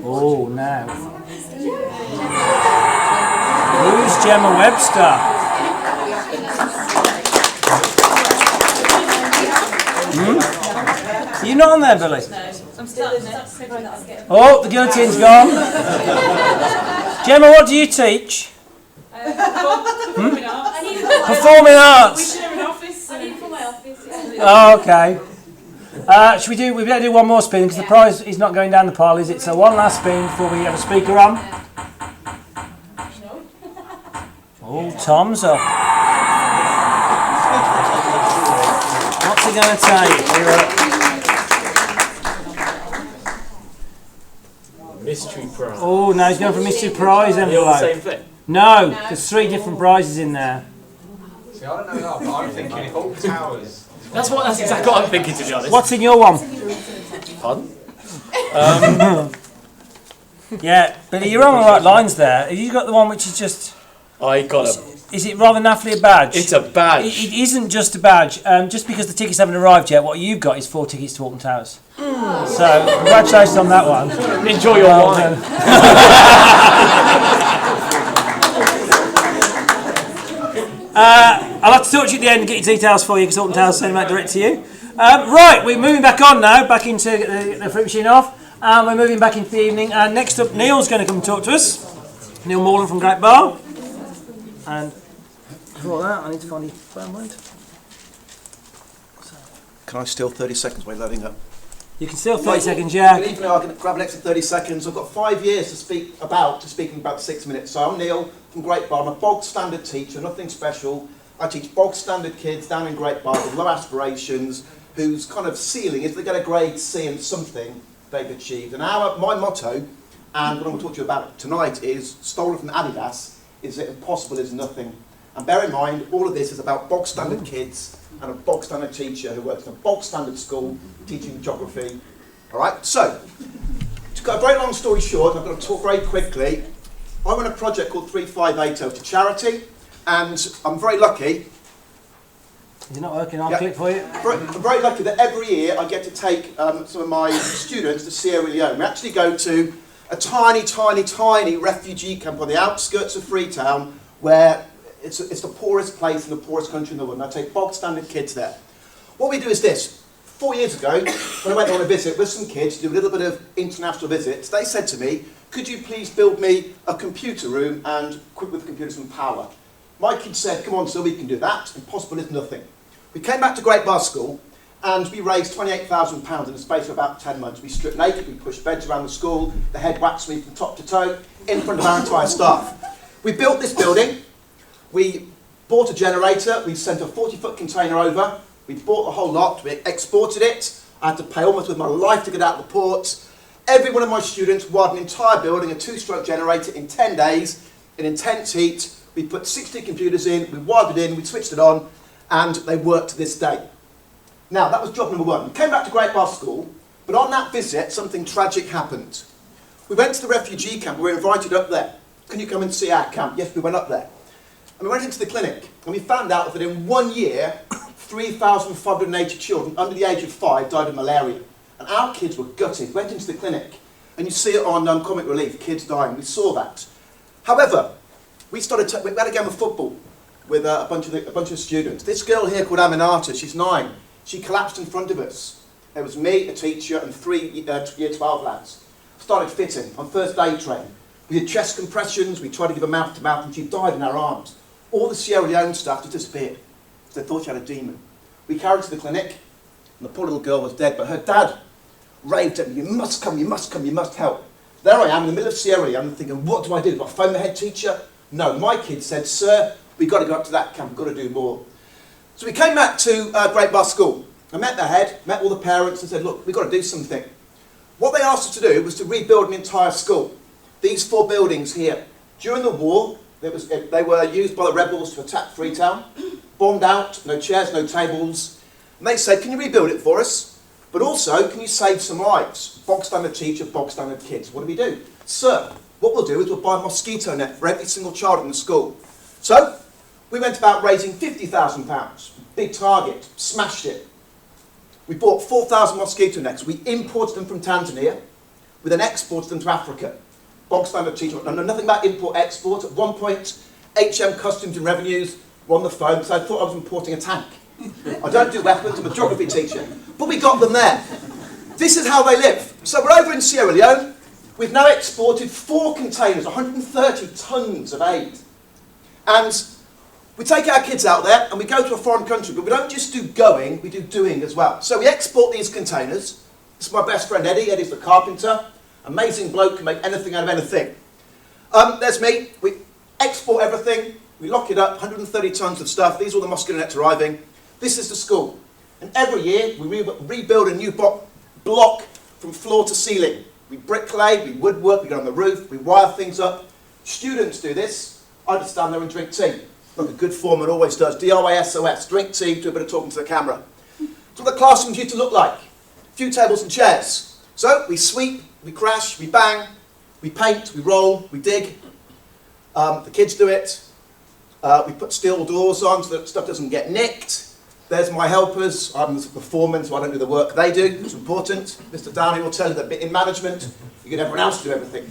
Oh, now. Who's Gemma Webster? Are you not on there, Billy? No, I'm still in it. Oh, the guillotine's gone. Gemma, what do you teach? Performing arts. Performing arts. We share an office. I need it for my office. Oh, okay. We better do one more spin because the prize is not going down the pile, is it? So one last spin before we have a speaker on. Oh, Tom's up. What's he going to take? Mystery prize. Oh, no, he's going for mystery prize envelope. Same thing. No, there's 3 different prizes in there. See, I don't know that, but I'm thinking if Alton Towers. That's exactly what I'm thinking, to be honest. What's in your one? Pardon? Yeah, Billy, you're on the right lines there. Have you got the one which is just... I got a... Is it rather naffily a badge? It's a badge. It isn't just a badge. Just because the tickets haven't arrived yet, what you've got is 4 tickets to Alton Towers. So, congratulations on that one. Enjoy your wine. I'll have to talk to you at the end and get your details for you because Alton Towers send them out direct to you. Right, we're moving back on now, back into the fruit machine off. We're moving back into the evening. And next up, Neil's going to come and talk to us. Neil Morland from Great Bar. And before that, I need to find the phone mind. Can I steal 30 seconds while loading up? You can steal 30 seconds, yeah. Good evening, I'm going to grab an extra 30 seconds. I've got 5 years to speaking about 6 minutes. So I'm Neil from Great Bar. I'm a bog standard teacher, nothing special. I teach bog standard kids down in Great Bar with low aspirations, whose kind of ceiling is they get a grade C in something they've achieved. And my motto, and what I'm going to talk to you about tonight is, stolen from Adidas, is that impossible is nothing. And bear in mind, all of this is about bog standard kids and a bog standard teacher who works in a bog standard school teaching geography. All right, so, to cut a very long story short, I'm going to talk very quickly. I run a project called 3580 to charity, and I'm very lucky Is it not working? I'll Yeah. click for you. I'm very lucky that every year I get to take some of my students to Sierra Leone. We actually go to a tiny, tiny, tiny refugee camp on the outskirts of Freetown, where it's the poorest place in the poorest country in the world. And I take bog standard kids there. What we do is this. 4 years ago, when I went on a visit with some kids, do a little bit of international visits, they said to me, could you please build me a computer room and equip with computers and power? My kids said, come on, sir, we can do that. Impossible is nothing. We came back to Great Bar School and we raised £28,000 in the space of about 10 months. We stripped naked, we pushed beds around the school, the head waxed me from top to toe, in front of our entire staff. We built this building, we bought a generator, we sent a 40-foot container over, we bought the whole lot, we exported it, I had to pay almost with my life to get out of the port. Every one of my students wired an entire building, a 2-stroke generator in 10 days, in intense heat. We put 60 computers in, we wired it in, we switched it on, and they work to this day. Now, that was job number 1. We came back to Great Bar School, but on that visit, something tragic happened. We went to the refugee camp, we were invited up there. Can you come and see our camp? Yes, we went up there. And we went into the clinic, and we found out that in 1 year, 3,580 children under the age of 5 died of malaria. And our kids were gutted. Went into the clinic, and you see it on Comic Relief, kids dying. We saw that. However, we had a game of football with a bunch of students. This girl here called Aminata, she's 9. She collapsed in front of us. There was me, a teacher, and 3 year 12 lads. Started fitting on first aid training. We had chest compressions, we tried to give her mouth to mouth, and she died in our arms. All the Sierra Leone staff just disappeared. They thought she had a demon. We carried her to the clinic, and the poor little girl was dead, but her dad raved at me, you must come, you must come, you must help. There I am in the middle of Sierra Leone, thinking, what do I do? Do I phone the head teacher? No, my kid said, sir, we've got to go up to that camp, we've got to do more. So we came back to Great Bar School. I met the head, met all the parents, and said, look, we've got to do something. What they asked us to do was to rebuild an entire school. These 4 buildings here. During the war, they were used by the rebels to attack Freetown, bombed out, no chairs, no tables. And they said, can you rebuild it for us? But also, can you save some lives? Bog standard teacher, bog standard kids. What do we do? Sir, what we'll do is we'll buy a mosquito net for every single child in the school. So, we went about raising £50,000. Big target, smashed it. We bought 4,000 mosquito nets. We imported them from Tanzania. We then exported them to Africa. Bog standard teacher, I know nothing about import-export. At one point, HM Customs and Revenues were on the phone, so I thought I was importing a tank. I don't do weapons, I'm a geography teacher. But we got them there. This is how they live. So we're over in Sierra Leone. We've now exported 4 containers, 130 tonnes of aid. And we take our kids out there and we go to a foreign country, but we don't just do going, we do doing as well. So we export these containers. This is my best friend Eddie. Eddie's the carpenter. Amazing bloke, can make anything out of anything. There's me. We export everything. We lock it up, 130 tonnes of stuff. These are all the mosquito nets arriving. This is the school. And every year we rebuild a new block from floor to ceiling. We bricklay, we woodwork, we go on the roof, we wire things up. Students do this. I just stand there and drink tea. Like a good foreman always does. DIY-SOS, drink tea, do a bit of talking to the camera. That's what the classrooms used to look like. A few tables and chairs. So we sweep, we crash, we bang, we paint, we roll, we dig. The kids do it. We put steel doors on so that stuff doesn't get nicked. There's my helpers. I'm the foreman, so I don't do the work they do. It's important. Mr. Downey will tell you that in management, you get everyone else to do everything.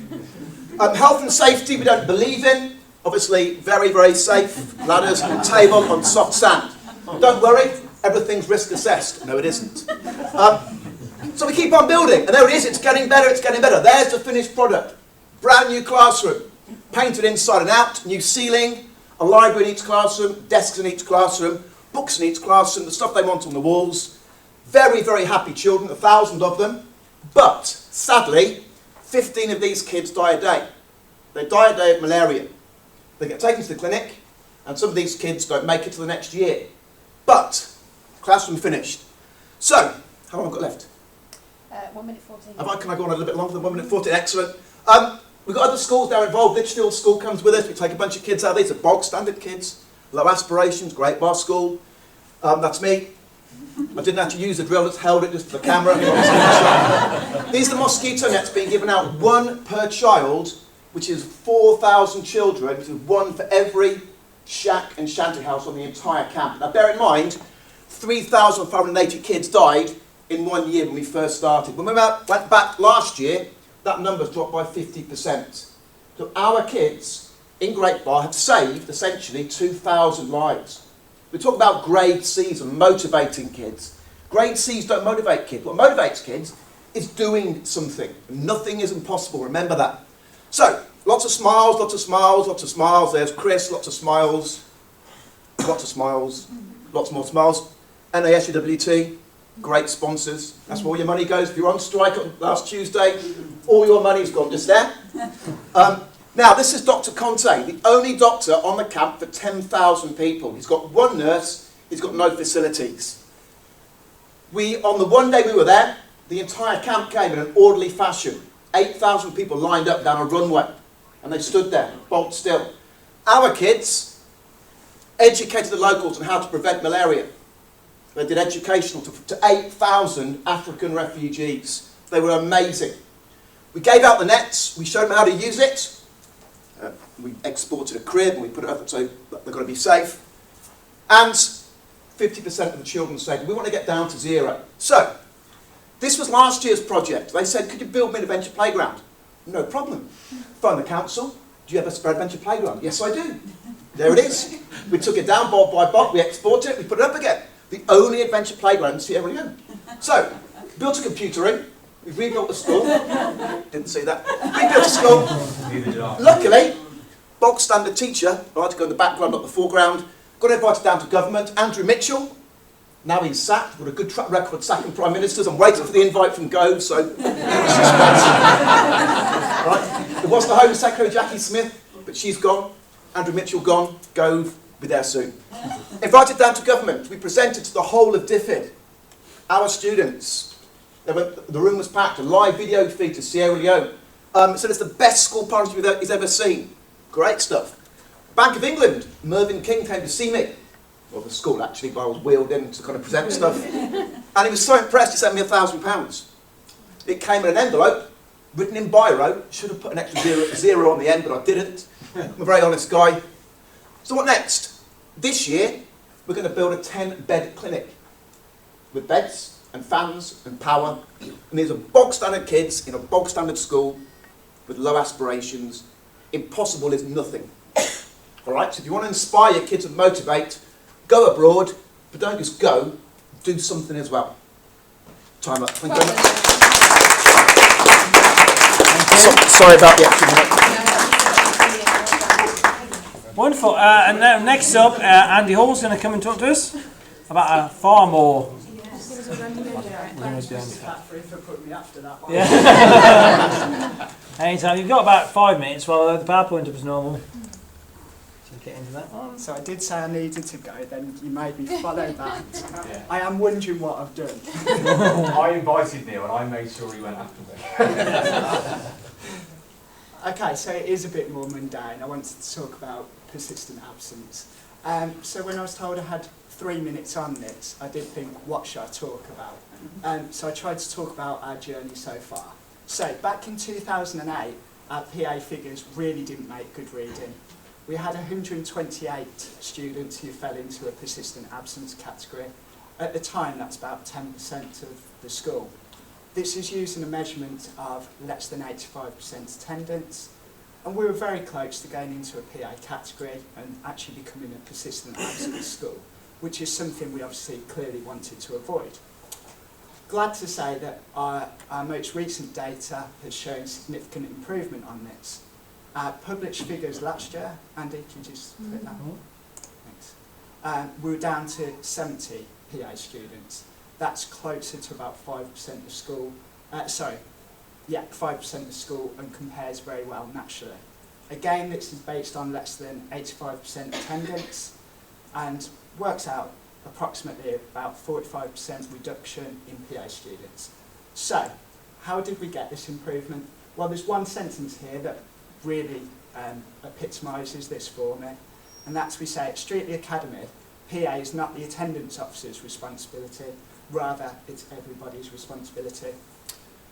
Health and safety we don't believe in. Obviously, very, very safe. Ladders on table on soft sand. Don't worry, everything's risk assessed. No, it isn't. So we keep on building, and there it is. It's getting better, it's getting better. There's the finished product. Brand new classroom. Painted inside and out, new ceiling, a library in each classroom, desks in each classroom, books in each classroom, the stuff they want on the walls. Very, very happy children, 1,000 of them. But, sadly, 15 of these kids die a day. They die a day of malaria. They get taken to the clinic, and some of these kids don't make it to the next year. But, classroom finished. So, how long have I got left? 1 minute 14. Can I go on a little bit longer than 1 minute 14? Excellent. We've got other schools now involved. Litchfield School comes with us. We take a bunch of kids out. These are bog standard kids. Low aspirations, Great Bar School. That's me. I didn't have to use the drill, just held it just for the camera. These are the mosquito nets being given out, 1 per child, which is 4,000 children, which is 1 for every shack and shanty house on the entire camp. Now bear in mind, 3,580 kids died in 1 year when we first started. When we went back last year, that number's dropped by 50%. So our kids in Great Bar have saved essentially 2,000 lives. We talk about grade C's and motivating kids. Grade C's don't motivate kids. What motivates kids is doing something. Nothing is impossible, remember that. So, lots of smiles, lots of smiles, lots of smiles. There's Chris, lots of smiles, lots more smiles. NASUWT, great sponsors. That's where all your money goes. If you're on strike on last Tuesday, all your money's gone just there. Now, this is Dr. Conte, the only doctor on the camp for 10,000 people. He's got one nurse, he's got no facilities. On the one day we were there, the entire camp came in an orderly fashion. 8,000 people lined up down a runway, and they stood there, bolt still. Our kids educated the locals on how to prevent malaria. They did educational to 8,000 African refugees. They were amazing. We gave out the nets, we showed them how to use it. We exported a crib and we put it up so they're going to be safe. And 50% of the children said, we want to get down to 0. So, this was last year's project. They said, could you build me an adventure playground? No problem. Phone the council. Do you have a spare adventure playground? Yes, I do. There it is. We took it down bob by bob, we exported it, we put it up again. The only adventure playground in Sierra Leone. So, built a computer in, we rebuilt the school. Didn't see that. Rebuilt the school. Luckily, bog standard teacher, I had to go in the background, not the foreground, got invited down to government. Andrew Mitchell, now he's sacked, got a good track record sacking prime ministers. I'm waiting for the invite from Gove, so right. There was the Home Secretary Jackie Smith, but she's gone. Andrew Mitchell gone. Gove, be there soon. Invited down to government. We presented to the whole of DFID. Our students. The room was packed. A live video feed to Sierra Leone. So it's the best school party he's ever seen. Great stuff. Bank of England. Mervyn King came to see me. Well, the school actually, but I was wheeled in to kind of present stuff. And he was so impressed, he sent me £1,000. It came in an envelope, written in biro. Should have put an extra zero on the end, but I didn't. I'm a very honest guy. So what next? This year, we're going to build a 10-bed clinic with beds and fans and power. And these are bog-standard kids in a bog-standard school with low aspirations. Impossible is nothing. All right, so if you want to inspire your kids and motivate, go abroad, but don't just go, do something as well. Time up. Thank you very much. Sorry about the extra minute. Wonderful. And now next up, Andy Hall's going to come and talk to us about a far more. Yeah. Anytime. You've got about 5 minutes while I load the PowerPoint up as normal. Get into that one. So I did say I needed to go, then you made me follow that. Yeah. I am wondering what I've done. I invited Neil and I made sure he went after me. Okay, so it is a bit more mundane. I wanted to talk about persistent absence. So when I was told I had 3 minutes on this, I did think, what should I talk about? So I tried to talk about our journey so far. So back in 2008, our PA figures really didn't make good reading. We had 128 students who fell into a persistent absence category. At the time, that's about 10% of the school. This is using a measurement of less than 85% attendance, and we were very close to going into a PA category and actually becoming a persistent absence school, which is something we obviously clearly wanted to avoid. Glad to say that our most recent data has shown significant improvement on this. Our published figures last year, Andy, can you just put that on? Thanks. We were down to 70 PA students. That's closer to about 5% of school. 5% of school, and compares very well naturally. Again, this is based on less than 85% attendance and works out approximately about 45% reduction in PA students. So, how did we get this improvement? Well, there's one sentence here that really epitomises this for me, and that's we say at Streatley Academy, PA is not the attendance officer's responsibility, rather it's everybody's responsibility.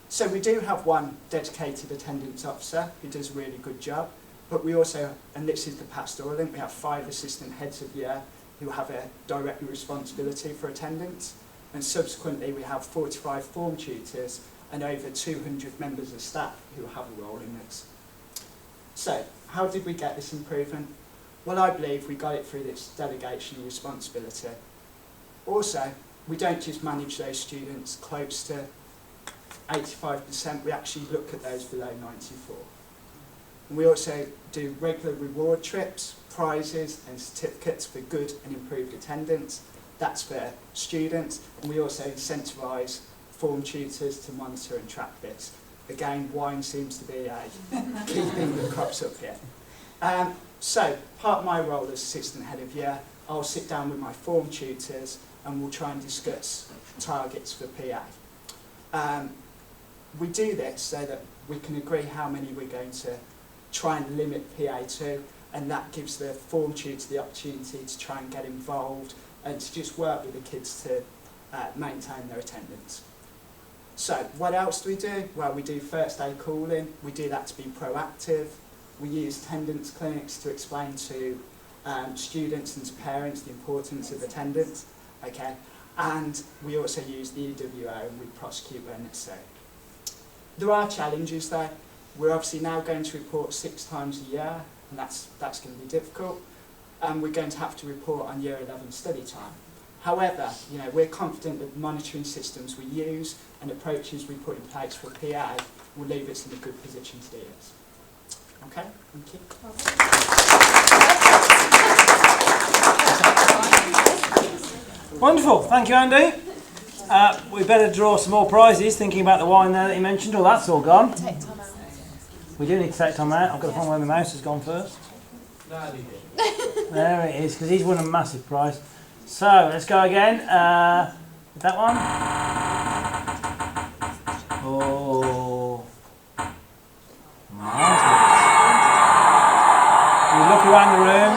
So we do have one dedicated attendance officer who does a really good job, but we also, and this is the pastoral link, we have 5 assistant heads of year who have a direct responsibility for attendance, and subsequently we have 45 form tutors and over 200 members of staff who have a role in this. So, how did we get this improvement? Well, I believe we got it through this delegation of responsibility. Also, we don't just manage those students close to 85%, we actually look at those below 94. And we also do regular reward trips, prizes and certificates for good and improved attendance. That's for students, and we also incentivise form tutors to monitor and track this. Again, wine seems to be a key thing that crops up here. So, part of my role as assistant head of year, I'll sit down with my form tutors and we'll try and discuss targets for PA. We do this so that we can agree how many we're going to try and limit PA to, and that gives the form tutor the opportunity to try and get involved and to just work with the kids to maintain their attendance. So, what else do we do? Well, we do first day calling, we do that to be proactive, we use attendance clinics to explain to students and to parents the importance of attendance, okay? And we also use the EWO and we prosecute where necessary. There are challenges though. We're obviously now going to report 6 times a year, and that's going to be difficult. And we're going to have to report on year 11 study time. However, you know, we're confident that the monitoring systems we use and approaches we put in place for PA will leave us in a good position to do this. Okay, thank you. Wonderful, thank you, Andy. We better draw some more prizes, thinking about the wine there that you mentioned. Oh, that's all gone. Take time out. We do need to take Tom out. I've got to find where my mouse has gone first. There it is, because he's won a massive prize. So, let's go again. With that one. Oh. We look around the room.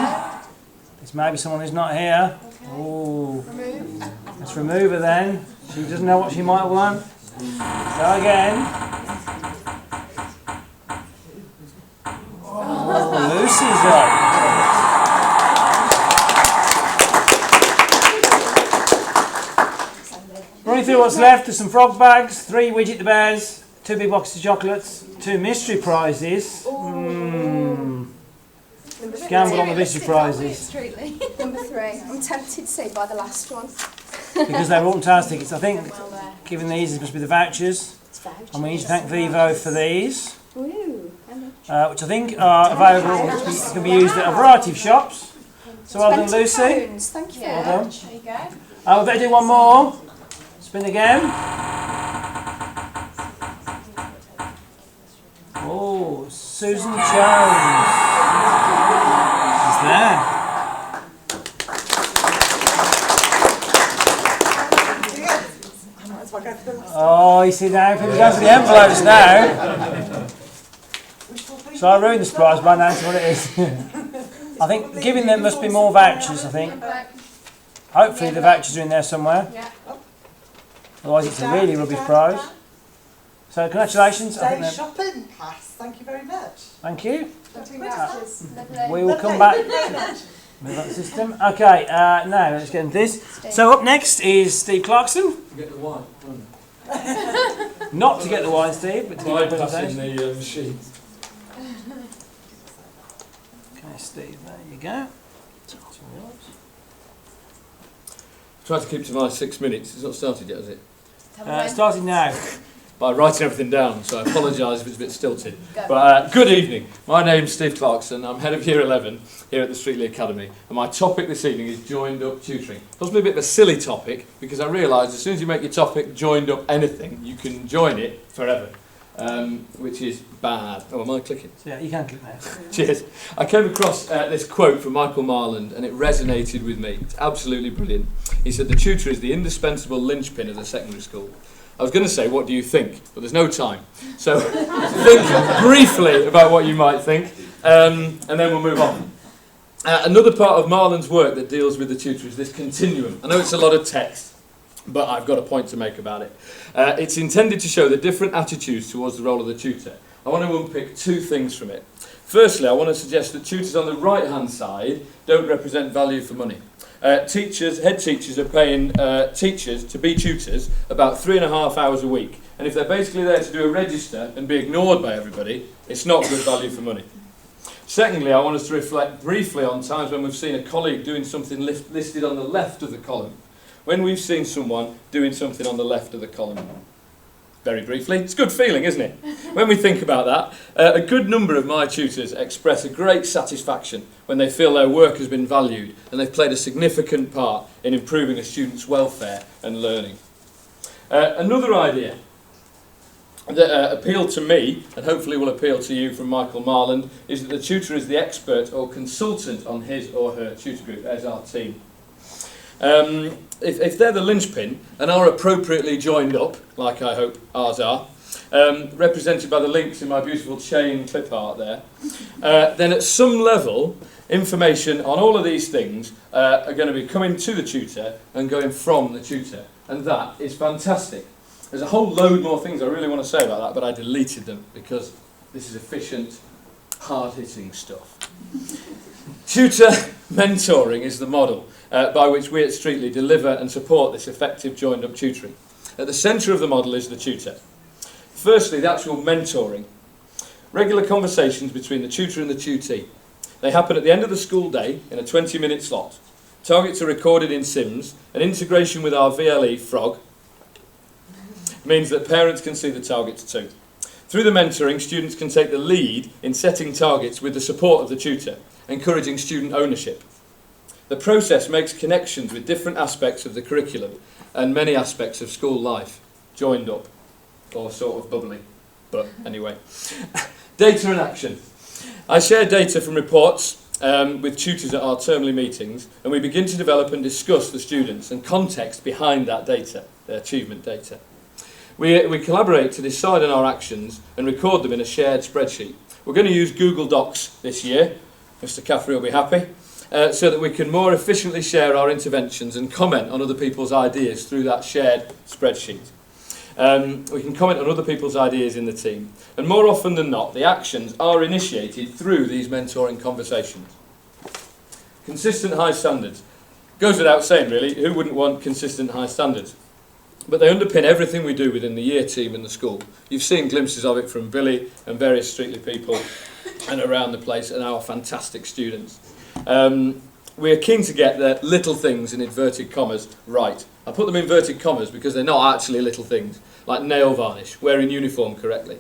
There's maybe someone who's not here. Oh. Let's remove her then. She doesn't know what she might want. Go again. Oh, Lucy's up. Running through what's left, there's some frog bags, 3 widget the bears, 2 big boxes of chocolates, 2 mystery prizes. Gamble on the mystery prizes. Number 3. I'm tempted to say buy the last one. Because they're autumn tickets. I think, given these, it must be the vouchers. And we need to thank Vivo for these. Which I think are available, can be used at a variety of shops. So well done, Lucy. Thank you. Well done. There you go. We better do one more. Spin again. Oh, Susan Jones is there. Oh, you see now, people go for the envelopes now. So I ruined the surprise by now, what it is. I think giving them must be more vouchers, I think. Hopefully the vouchers are in there somewhere. Otherwise it's a really rubbish prize. So congratulations. I think Day shopping pass, thank you very much. Thank you. Lovely. We will come back with that system. Okay, now let's get into this. So up next is Steve Clarkson. Get the wine. Not to get the wine, Steve, but to get the Bypassing presentation. the machine. Okay, Steve, there you go. Try to keep to my 6 minutes. It's not started yet, has it? Starting now. By writing everything down, so I apologise if it's a bit stilted. But good evening. My name's Steve Clarkson. I'm head of Year 11 here at the Streetley Academy, and my topic this evening is joined up tutoring. Possibly a bit of a silly topic, because I realise as soon as you make your topic joined up anything, you can join it forever, which is bad. Oh, am I clicking? Yeah, you can click now. Cheers. I came across this quote from Michael Marland, and it resonated with me. It's absolutely brilliant. He said, "The tutor is the indispensable linchpin of the secondary school." I was going to say, what do you think? But there's no time. So think briefly about what you might think, and then we'll move on. Another part of Marland's work that deals with the tutor is this continuum. I know it's a lot of text, but I've got a point to make about it. It's intended to show the different attitudes towards the role of the tutor. I want to unpick 2 things from it. Firstly, I want to suggest that tutors on the right-hand side don't represent value for money. head teachers are paying teachers to be tutors about 3.5 hours a week. And if they're basically there to do a register and be ignored by everybody, it's not good value for money. Secondly, I want us to reflect briefly on times when we've seen a colleague doing something listed on the left of the column. When we've seen someone doing something on the left of the column. Very briefly, it's a good feeling, isn't it? When we think about that, a good number of my tutors express a great satisfaction when they feel their work has been valued and they've played a significant part in improving a student's welfare and learning. Another idea that appealed to me, and hopefully will appeal to you from Michael Marland, is that the tutor is the expert or consultant on his or her tutor group, as our team. If they're the linchpin and are appropriately joined up, like I hope ours are, represented by the links in my beautiful chain clip art there, then at some level, information on all of these things are going to be coming to the tutor and going from the tutor. And that is fantastic. There's a whole load more things I really want to say about that, but I deleted them because this is efficient, hard-hitting stuff. Tutor mentoring is the model by which we at Streetly deliver and support this effective joined-up tutoring. At the centre of the model is the tutor. Firstly, the actual mentoring. Regular conversations between the tutor and the tutee. They happen at the end of the school day in a 20-minute slot. Targets are recorded in Sims, and integration with our VLE, Frog, means that parents can see the targets too. Through the mentoring, students can take the lead in setting targets with the support of the tutor, encouraging student ownership. The process makes connections with different aspects of the curriculum and many aspects of school life, joined up, or sort of bubbly, but anyway. Data and action. I share data from reports with tutors at our termly meetings, and we begin to develop and discuss the students and context behind that data, the achievement data. We collaborate to decide on our actions and record them in a shared spreadsheet. We're going to use Google Docs this year. Mr. Caffrey will be happy. So that we can more efficiently share our interventions and comment on other people's ideas through that shared spreadsheet. We can comment on other people's ideas in the team. And more often than not, the actions are initiated through these mentoring conversations. Consistent high standards. Goes without saying, really, who wouldn't want consistent high standards? But they underpin everything we do within the year team in the school. You've seen glimpses of it from Billy and various Streetly people and around the place and our fantastic students. We are keen to get the little things in inverted commas right. I put them in inverted commas because they're not actually little things, like nail varnish, wearing uniform correctly.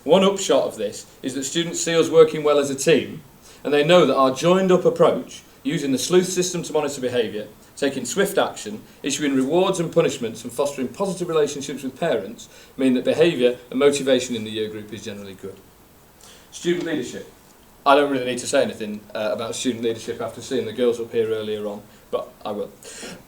One upshot of this is that students see us working well as a team, and they know that our joined-up approach, using the sleuth system to monitor behaviour, taking swift action, issuing rewards and punishments, and fostering positive relationships with parents, mean that behaviour and motivation in the year group is generally good. Student leadership. I don't really need to say anything about student leadership after seeing the girls up here earlier on, but I will.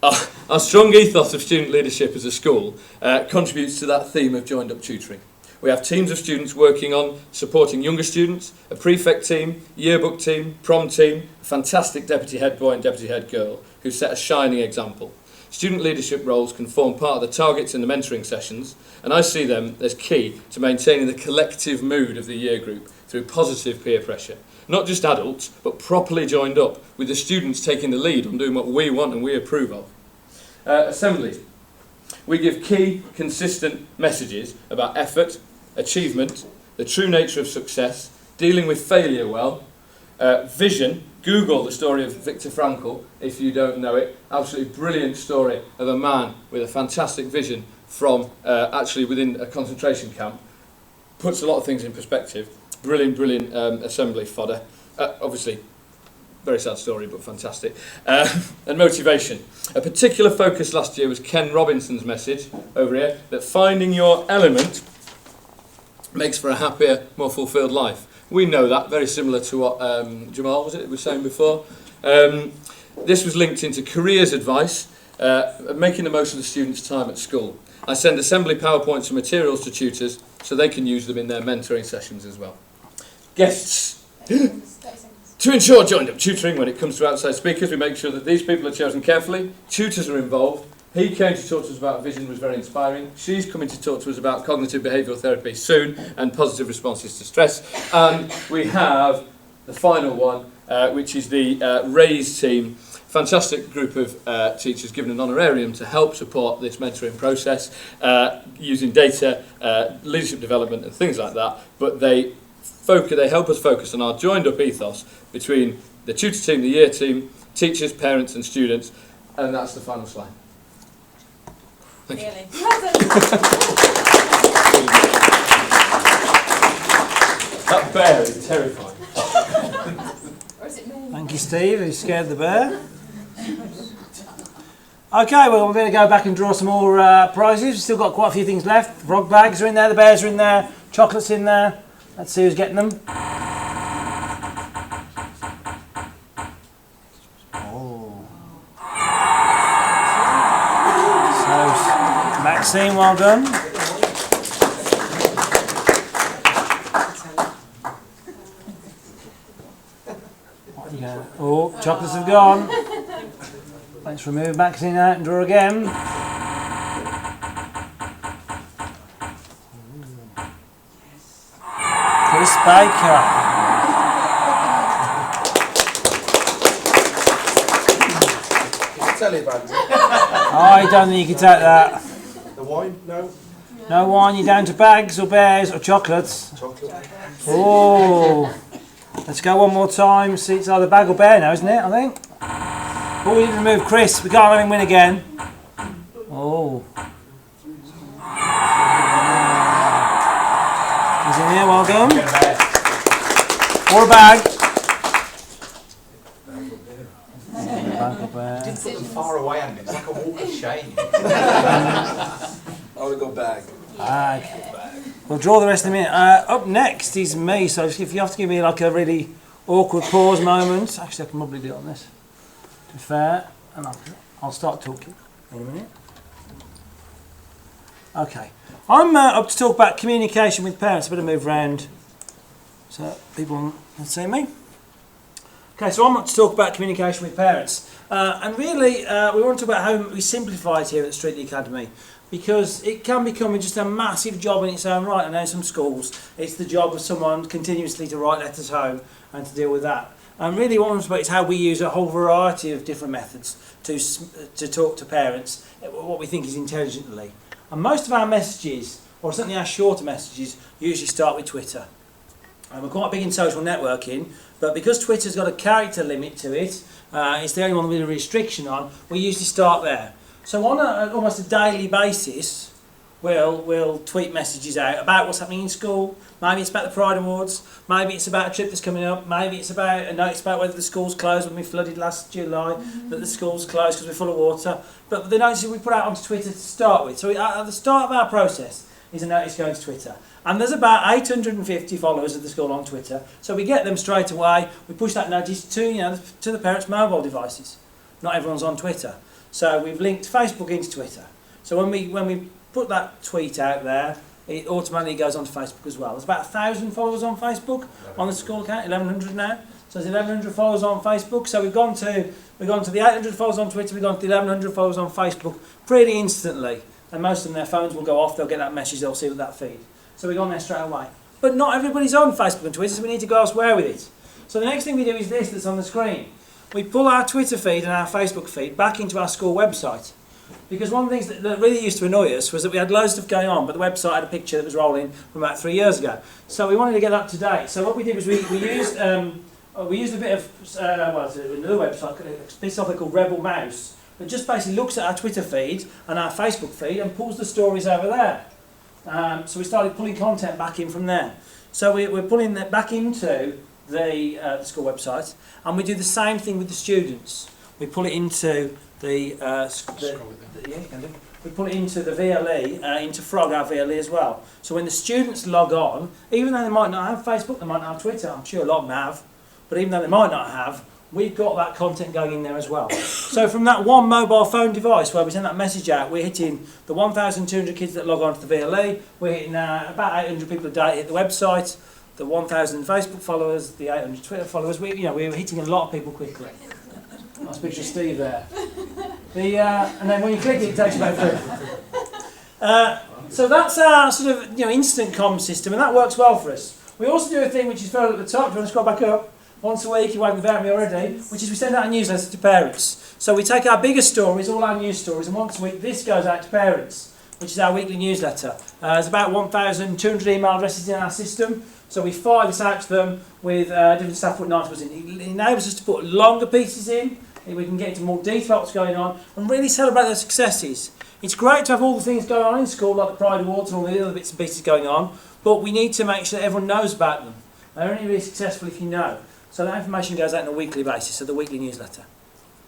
Our strong ethos of student leadership as a school contributes to that theme of joined-up tutoring. We have teams of students working on supporting younger students, a prefect team, yearbook team, prom team, a fantastic deputy head boy and deputy head girl who set a shining example. Student leadership roles can form part of the targets in the mentoring sessions, and I see them as key to maintaining the collective mood of the year group through positive peer pressure. Not just adults, but properly joined up, with the students taking the lead on doing what we want and we approve of. Assemblies. We give key, consistent messages about effort, achievement, the true nature of success, dealing with failure well, vision. Google the story of Viktor Frankl, if you don't know it. Absolutely brilliant story of a man with a fantastic vision from actually within a concentration camp. Puts a lot of things in perspective. Brilliant assembly fodder. Obviously, very sad story, but fantastic. And motivation. A particular focus last year was Ken Robinson's message over here, that finding your element makes for a happier, more fulfilled life. We know that, very similar to what Jamal was saying before. This was linked into careers advice, making the most of the students' time at school. I send assembly PowerPoints and materials to tutors so they can use them in their mentoring sessions as well. Guests. To ensure joined-up tutoring when it comes to outside speakers, we make sure that these people are chosen carefully. Tutors are involved. He came to talk to us about vision, was very inspiring. She's coming to talk to us about cognitive behavioural therapy soon and positive responses to stress. And we have the final one, which is the RAISE team, fantastic group of teachers given an honorarium to help support this mentoring process using data, leadership development and things like that, but they help us focus on our joined up ethos between the tutor team, the year team, teachers, parents and students, and that's the final slide. Thank you. That bear is terrifying. Thank you, Steve, who scared the bear. Okay, well, we're going to go back and draw some more prizes. We've still got quite a few things left. Frog bags are in there, the bears are in there, chocolates in there. Let's see who's getting them. Oh. So, Maxine, well done. What are you going? Oh, chocolates have gone. Let's remove Maxine out and draw again. Chris Baker. Tell you about it. I don't think you can take that. The wine? No. No wine, you're down to bags or bears or chocolates. Chocolate. Oh. Let's go one more time. See, it's either bag or bear now, isn't it? I think. Oh, we need to remove Chris. We can't let him win again. Oh. He's in here, well done. Or a bag. Bag or bear. You didn't put them far away, Andy. It's like a walk of shame. I would go bag. Bag. We'll draw the rest in a minute. Up next is me, so if you have to give me like a really awkward pause moment. Actually, I can probably do it on this. To be fair, and I'll start talking in a minute. Okay, I'm up to talk about communication with parents. I better move round so people can see me. Okay, so I'm up to talk about communication with parents. And really, we want to talk about how we simplify it here at Streetley Academy, because it can become just a massive job in its own right. I know some schools, it's the job of someone continuously to write letters home and to deal with that. And really what I want to talk about is how we use a whole variety of different methods to talk to parents, what we think is intelligently. And most of our messages, or certainly our shorter messages, usually start with Twitter. And we're quite big in social networking, but because Twitter's got a character limit to it, it's the only one with a restriction on, we usually start there. So on almost a daily basis, we'll tweet messages out about what's happening in school. Maybe it's about the Pride Awards, maybe it's about a trip that's coming up, maybe it's about a notice about whether the school's closed when we flooded last July, that the school's closed because we're full of water. But the notices we put out onto Twitter to start with. So at the start of our process is a notice going to Twitter. And there's about 850 followers of the school on Twitter. So we get them straight away. We push that notice to the parents' mobile devices. Not everyone's on Twitter. So we've linked Facebook into Twitter. So when we put that tweet out there, it automatically goes onto Facebook as well. There's about 1,000 followers on Facebook on the school account, 1,100 now. So there's 1,100 followers on Facebook. So we've gone to the 800 followers on Twitter, we've gone to the 1,100 followers on Facebook pretty instantly. And most of them, their phones will go off, they'll get that message, they'll see that feed. So we've gone there straight away. But not everybody's on Facebook and Twitter, so we need to go elsewhere with it. So the next thing we do is this that's on the screen. We pull our Twitter feed and our Facebook feed back into our school website. Because one of the things that really used to annoy us was that we had loads of stuff going on, but the website had a picture that was rolling from about 3 years ago. So we wanted to get up to date. So what we did was we used a bit of another website, a bit software called Rebel Mouse, that just basically looks at our Twitter feed and our Facebook feed and pulls the stories over there. So we started pulling content back in from there. So we're pulling that back into the school website, and we do the same thing with the students. We pull it into we put it into the VLE, into Frog, our VLE as well. So when the students log on, even though they might not have Facebook, they might not have Twitter, I'm sure a lot of them have, but even though they might not have, we've got that content going in there as well. So from that one mobile phone device where we send that message out, we're hitting the 1,200 kids that log on to the VLE, we're hitting about 800 people a day hit the website, the 1,000 Facebook followers, the 800 Twitter followers, we're hitting a lot of people quickly. Nice picture of Steve there. And then when you click it takes you back through. So that's our sort of instant comm system, and that works well for us. We also do a thing which is further at the top. Do you want to scroll back up? once a week, you won't about me already, which is we send out a newsletter to parents. So we take our biggest stories, all our news stories, and once a week this goes out to parents, which is our weekly newsletter. There's about 1,200 email addresses in our system, so we fire this out to them with different staff putting articles in. It enables us to put longer pieces in, we can get into more detail about what's going on, and really celebrate their successes. It's great to have all the things going on in school, like the Pride Awards and all the other bits and pieces going on, but we need to make sure that everyone knows about them. They're only really successful if you know. So that information goes out on a weekly basis, so the weekly newsletter.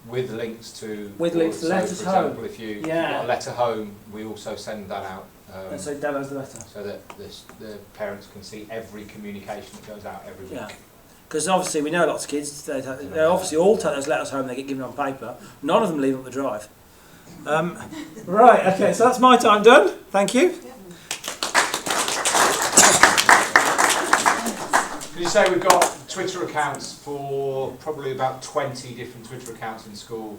With links to... With links to letters for home. example, if you've got a letter home, we also send that out. And so downloads the letter. So that the parents can see every communication that goes out every week. Yeah. Because obviously we know lots of kids, they obviously all take those letters home, they get given on paper. None of them leave them up the drive. Right, okay, so that's my time done. Thank you. Can you say we've got Twitter accounts for probably about 20 different Twitter accounts in school,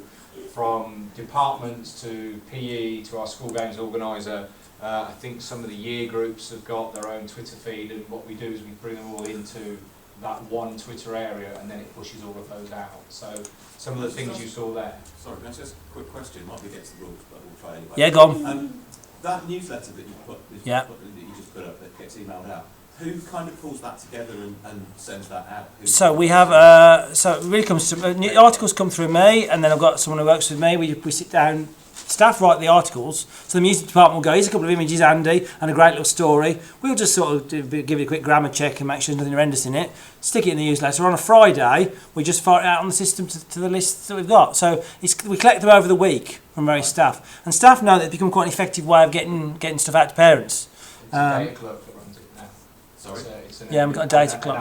from departments to PE to our school games organiser. I think some of the year groups have got their own Twitter feed, and what we do is we bring them all into that one Twitter area, and then it pushes all of those out. So some of the things you saw there. Sorry, can I just a quick question? Might be against the rules, but we'll try anyway. Yeah, go on. That newsletter that you put, that you just put up, that gets emailed out. Who kind of pulls that together and sends that out? So we have, so it really comes to, articles come through me, and then I've got someone who works with me. We sit down, staff write the articles, so the music department will go, here's a couple of images, Andy, and a great little story. We'll just sort of give it a quick grammar check and make sure there's nothing horrendous in it, stick it in the newsletter. On a Friday, we just fire it out on the system to the list that we've got. So we collect them over the week from various staff. And staff know that it's become quite an effective way of getting stuff out to parents. It's a data clerk that runs it now. Sorry? Yeah, we've got a data clerk.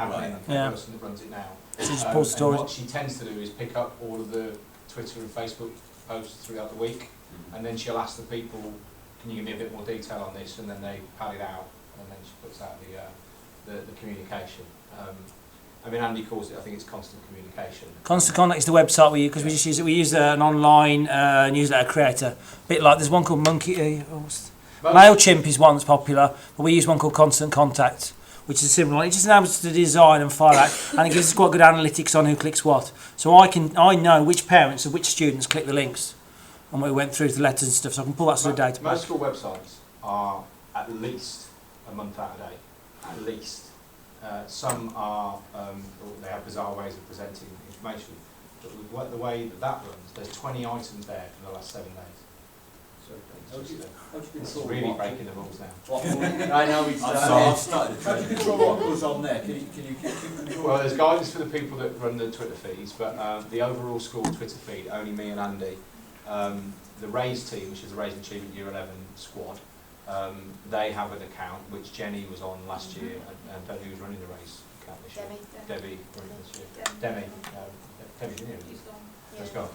Yeah. Person that runs it now. She just pulls stories. And what she tends to do is pick up all of the Twitter and Facebook posts throughout the week, and then she'll ask the people, can you give me a bit more detail on this, and then they pad it out, and then she puts out the communication. I mean, Andy calls it, I think it's constant communication. Constant Contact is the website we use, because we just use it. We use an online newsletter creator. A bit like, there's one called MailChimp is one that's popular, but we use one called Constant Contact, which is a similar one. It just enables us to design and fire out, and it gives us quite good analytics on who clicks what. So I know which parents and which students click the links, and we went through the letters and stuff, so I can pull that sort of data. Most school websites are at least a month out of date, at least. Some are, they have bizarre ways of presenting information, but the way that runs, there's 20 items there for the last 7 days. It's really breaking the rules now. I know it's I've started. How do you control what goes on there? Can you keep control? Well, there's guidance for the people that run the Twitter feeds, but the overall school Twitter feed, only me and Andy. The Raise team, which is the Raise Achievement Year 11 squad, they have an account which Jenny was on last year, and don't know who's running the Raise account this year. Debbie running this year. Demi. Debbie's in here. She's gone.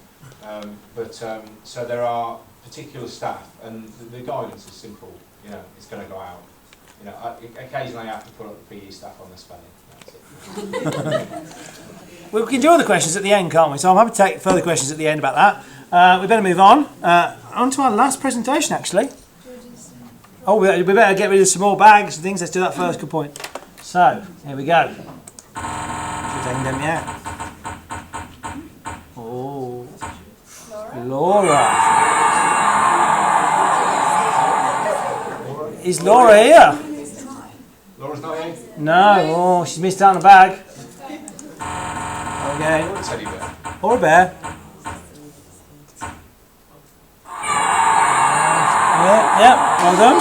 So there are particular staff, and the guidance is simple. You know, it's going to go out. You know, occasionally I have to put up the PE staff on the spelling. That's it. We can do other questions at the end, can't we? So I'm happy to take further questions at the end about that. We better move on. On to our last presentation, actually. Oh, we better get rid of some more bags and things. Let's do that first. Good point. So, here we go. Should take them out. Oh, Laura. Is Laura here? Laura's not here? No. Oh, she's missed out on a bag. Okay. Or a teddy bear. Or a bear. Yeah, well done.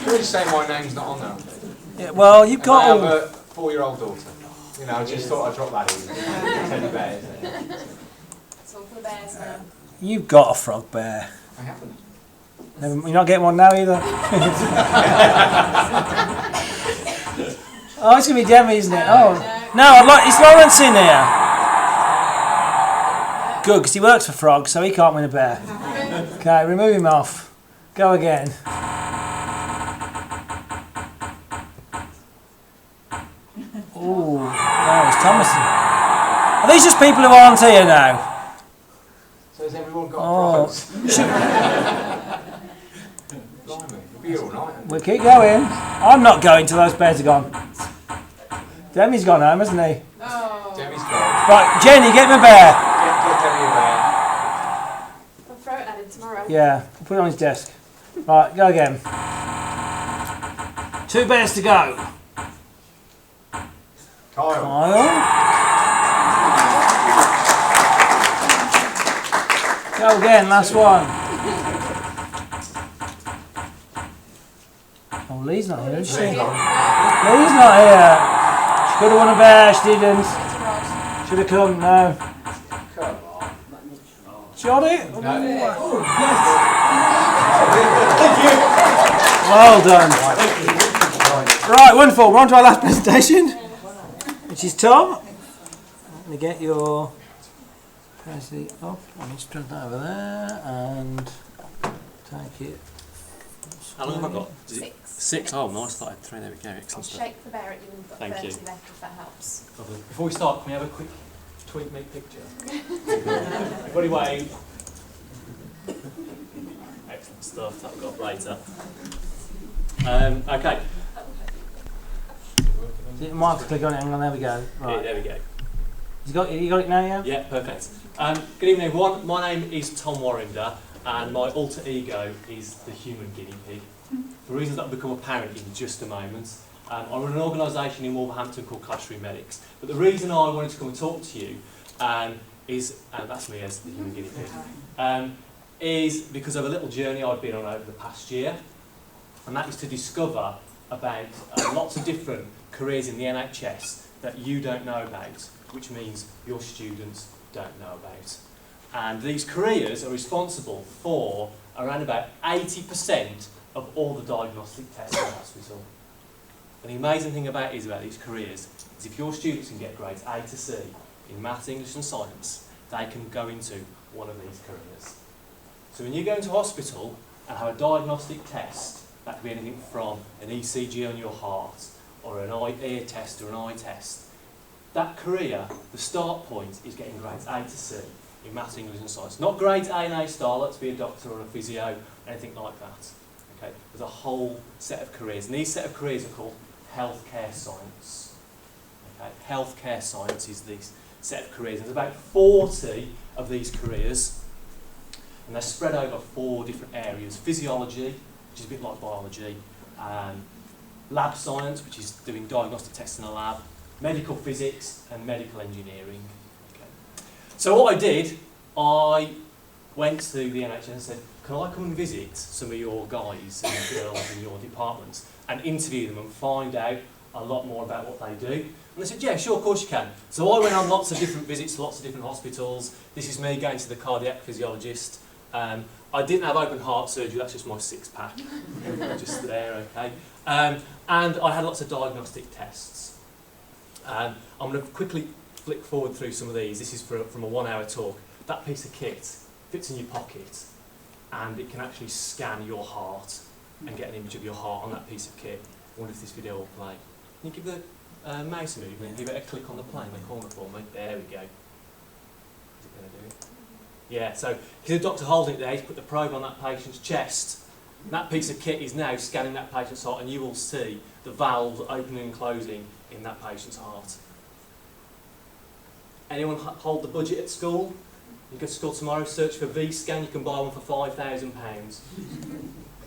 You're just saying my name's not on there. Yeah, well, you've got. I have a 4-year-old daughter. You know, I just thought I'd drop that in. Teddy bear, isn't it? It's all for the bears now. You've got a frog bear. I haven't. You're not getting one now either. Oh, it's going to be Demi, isn't it? Oh, no, is Lawrence in here? Good, because he works for frogs, so he can't win a bear. Okay, remove him off. Go again. Oh, there's Thomason. Are these just people who aren't here now? So has everyone got frogs? Blimey, you'll be all night. We'll keep going. I'm not going till those bears are gone. Demi's gone home, hasn't he? Oh. Demi's gone. Right, Jenny, get him a bear. Get Demi a bear. I'll throw it at him tomorrow. Yeah, put it on his desk. Right, go again. 2 bears to go. Kyle. Go again, last one. Oh, Lee's not here, is she? Lee's not here. She could have won a bear, she didn't. Should have come, no. Come on. She got it? No. Well done. Right, wonderful. We're on to our last presentation, which is Tom. Let me get your president up. Let me just drag that over there and take it. How long have I got? 6. 6? Oh, nice. Thought I had 3. There we go. Excellent I'll stuff. shake the bear at you and you've got Thank 30 you. left if that helps. Lovely. Before we start, can we have a quick TweetMeet picture? Everybody wave. Excellent stuff. That we got later. Okay. You might have to click on it. Hang on, there we go. Right. Yeah, there we go. You got it now, yeah? Yeah, perfect. Good evening, everyone. My name is Tom Warrinder, and my alter ego is the human guinea pig. For reasons that will become apparent in just a moment. I run an organisation in Wolverhampton called Classroom Medics. But the reason I wanted to come and talk to you is, that's me as the human guinea pig, is because of a little journey I've been on over the past year, and that is to discover about lots of different careers in the NHS that you don't know about, which means your students don't know about. And these careers are responsible for around about 80% of all the diagnostic tests in the hospital. And the amazing thing about these careers is if your students can get grades A to C in maths, English and science, they can go into one of these careers. So when you go into hospital and have a diagnostic test, that could be anything from an ECG on your heart, or an ear test or an eye test, that career, the start point is getting grades A to C in maths, English and science. Not grades A and A star, let's be a doctor or a physio, anything like that. Okay? There's a whole set of careers, and these set of careers are called healthcare science. Okay? Healthcare science is this set of careers. There's about 40 of these careers, and they're spread over 4 different areas. Physiology, which is a bit like biology, lab science, which is doing diagnostic tests in a lab, medical physics, and medical engineering. Okay. So what I did, I went to the NHS and said, can I come and visit some of your guys and girls in your departments and interview them and find out a lot more about what they do? And they said, yeah, sure, of course you can. So I went on lots of different visits to lots of different hospitals. This is me going to the cardiac physiologist. I didn't have open heart surgery, that's just my 6-pack. Just there, okay. And I had lots of diagnostic tests. I'm going to quickly flick forward through some of these. This is from a 1-hour talk. That piece of kit fits in your pocket, and it can actually scan your heart and get an image of your heart on that piece of kit. I wonder if this video will play. Can you give the mouse a move and give it a click on the play in the corner for me? There we go. Is it going to do it? Yeah, so here's a doctor holding it there. He's put the probe on that patient's chest. And that piece of kit is now scanning that patient's heart, and you will see the valves opening and closing in that patient's heart. Anyone hold the budget at school? You go to school tomorrow, search for V-scan, you can buy one for £5,000.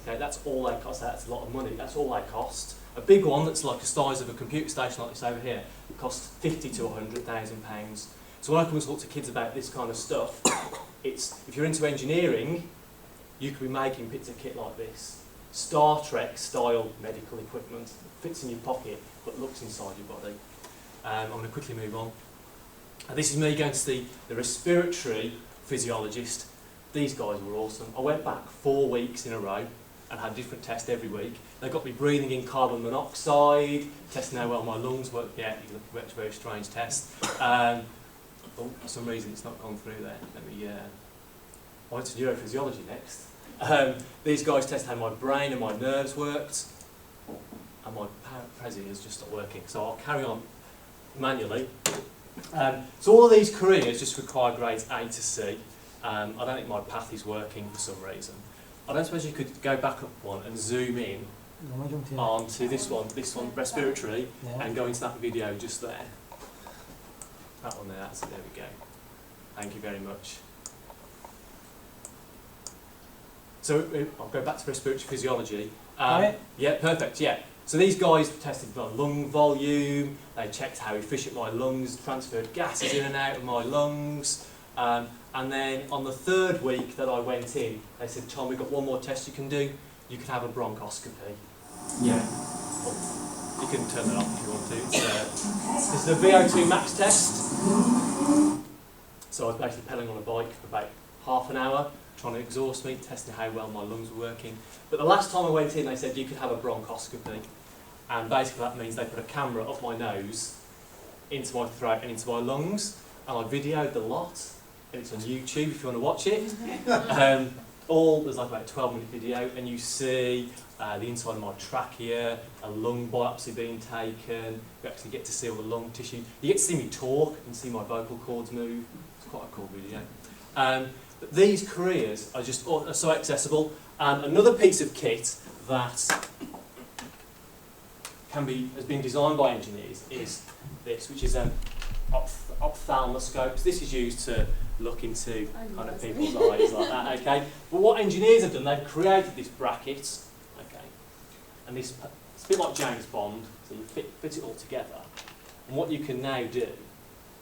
Okay, that's all they cost. That's a lot of money. That's all they cost. A big one that's like the size of a computer station like this over here, it costs £50,000 to £100,000. So when I come and talk to kids about this kind of stuff, it's, if you're into engineering, you could be making bits of kit like this. Star Trek style medical equipment, fits in your pocket but looks inside your body. I'm going to quickly move on. This is me going to see the respiratory physiologist. These guys were awesome. I went back 4 weeks in a row and had different tests every week. They got me breathing in carbon monoxide, testing how well my lungs work. Yeah, it's a very strange test. Oh, for some reason it's not gone through there. Let me. I went to neurophysiology next. These guys test how my brain and my nerves worked, and my Prezi has just stopped working. So I'll carry on manually. So all of these careers just require grades A to C. I don't think my path is working for some reason. I don't suppose you could go back up one and zoom in on to this one, respiratory, and go into that video just there. That one there, that's it, there we go. Thank you very much. So I'll go back to respiratory physiology. Yeah, perfect, yeah. So these guys tested my lung volume, they checked how efficient my lungs transferred gases in and out of my lungs. And then on the third week that I went in, they said, Tom, we've got one more test you can do. You can have a bronchoscopy. Yeah. Well, you can turn that off if you want to. This is the VO2 max test. So I was basically pedaling on a bike for about half an hour, trying to exhaust me, testing how well my lungs were working. But the last time I went in, they said you could have a bronchoscopy. And basically that means they put a camera up my nose, into my throat and into my lungs. And I videoed the lot. And it's on YouTube if you want to watch it. There's like about a 12-minute video, and you see the inside of my trachea, a lung biopsy being taken. You actually get to see all the lung tissue. You get to see me talk and see my vocal cords move. It's quite a cool video. But these careers are just are so accessible. And another piece of kit that has been designed by engineers is this, which is ophthalmoscopes. This is used to look into kind of people's eyes like that, okay? But what engineers have done, they've created this bracket, okay? And it's a bit like James Bond, so you fit it all together. And what you can now do,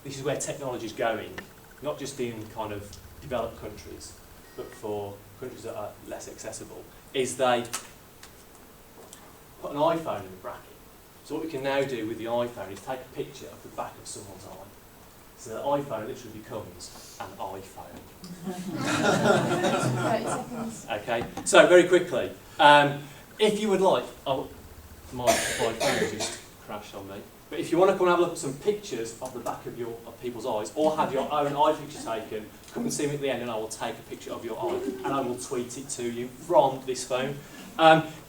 this is where technology is going, not just in kind of developed countries, but for countries that are less accessible, is they put an iPhone in the bracket. So what we can now do with the iPhone is take a picture of the back of someone's eye. So the iPhone literally becomes an iPhone. Okay, so very quickly, if you would like, my phone just crashed on me, but if you want to come and have a look at some pictures of the back of people's eyes, or have your own eye picture taken, come and see me at the end and I will take a picture of your eye and I will tweet it to you from this phone.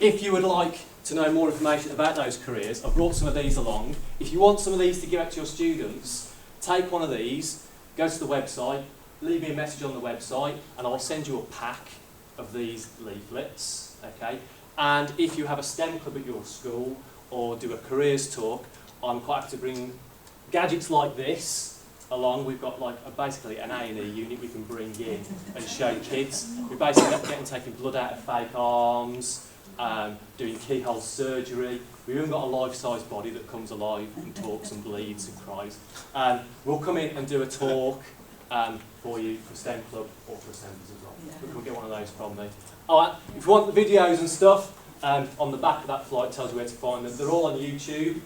If you would like to know more information about those careers, I've brought some of these along. If you want some of these to give out to your students, take one of these, go to the website, leave me a message on the website, and I'll send you a pack of these leaflets, okay? And if you have a STEM club at your school, or do a careers talk, I'm quite happy to bring gadgets like this along. We've got like basically an A&E unit we can bring in and show kids. We're basically getting taking blood out of fake arms, doing keyhole surgery. We've even got a life-size body that comes alive and talks and bleeds and cries. We'll come in and do a talk for you for STEM Club or for assemblies as well. Yeah. We'll get one of those from me. Alright, if you want the videos and stuff, on the back of that flyer it tells you where to find them. They're all on YouTube.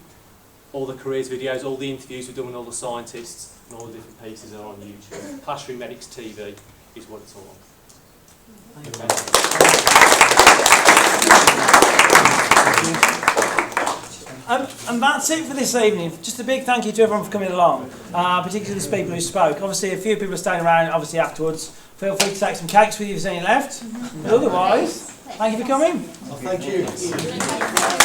All the careers videos, all the interviews we've done with all the scientists and all the different pieces are on YouTube. Classroom Medics TV is what it's all on. And that's it for this evening. Just a big thank you to everyone for coming along, particularly the people who spoke. Obviously, a few people are staying around, obviously, afterwards. Feel free to take some cakes with you if there's any left. But otherwise, thank you for coming. Well, thank you.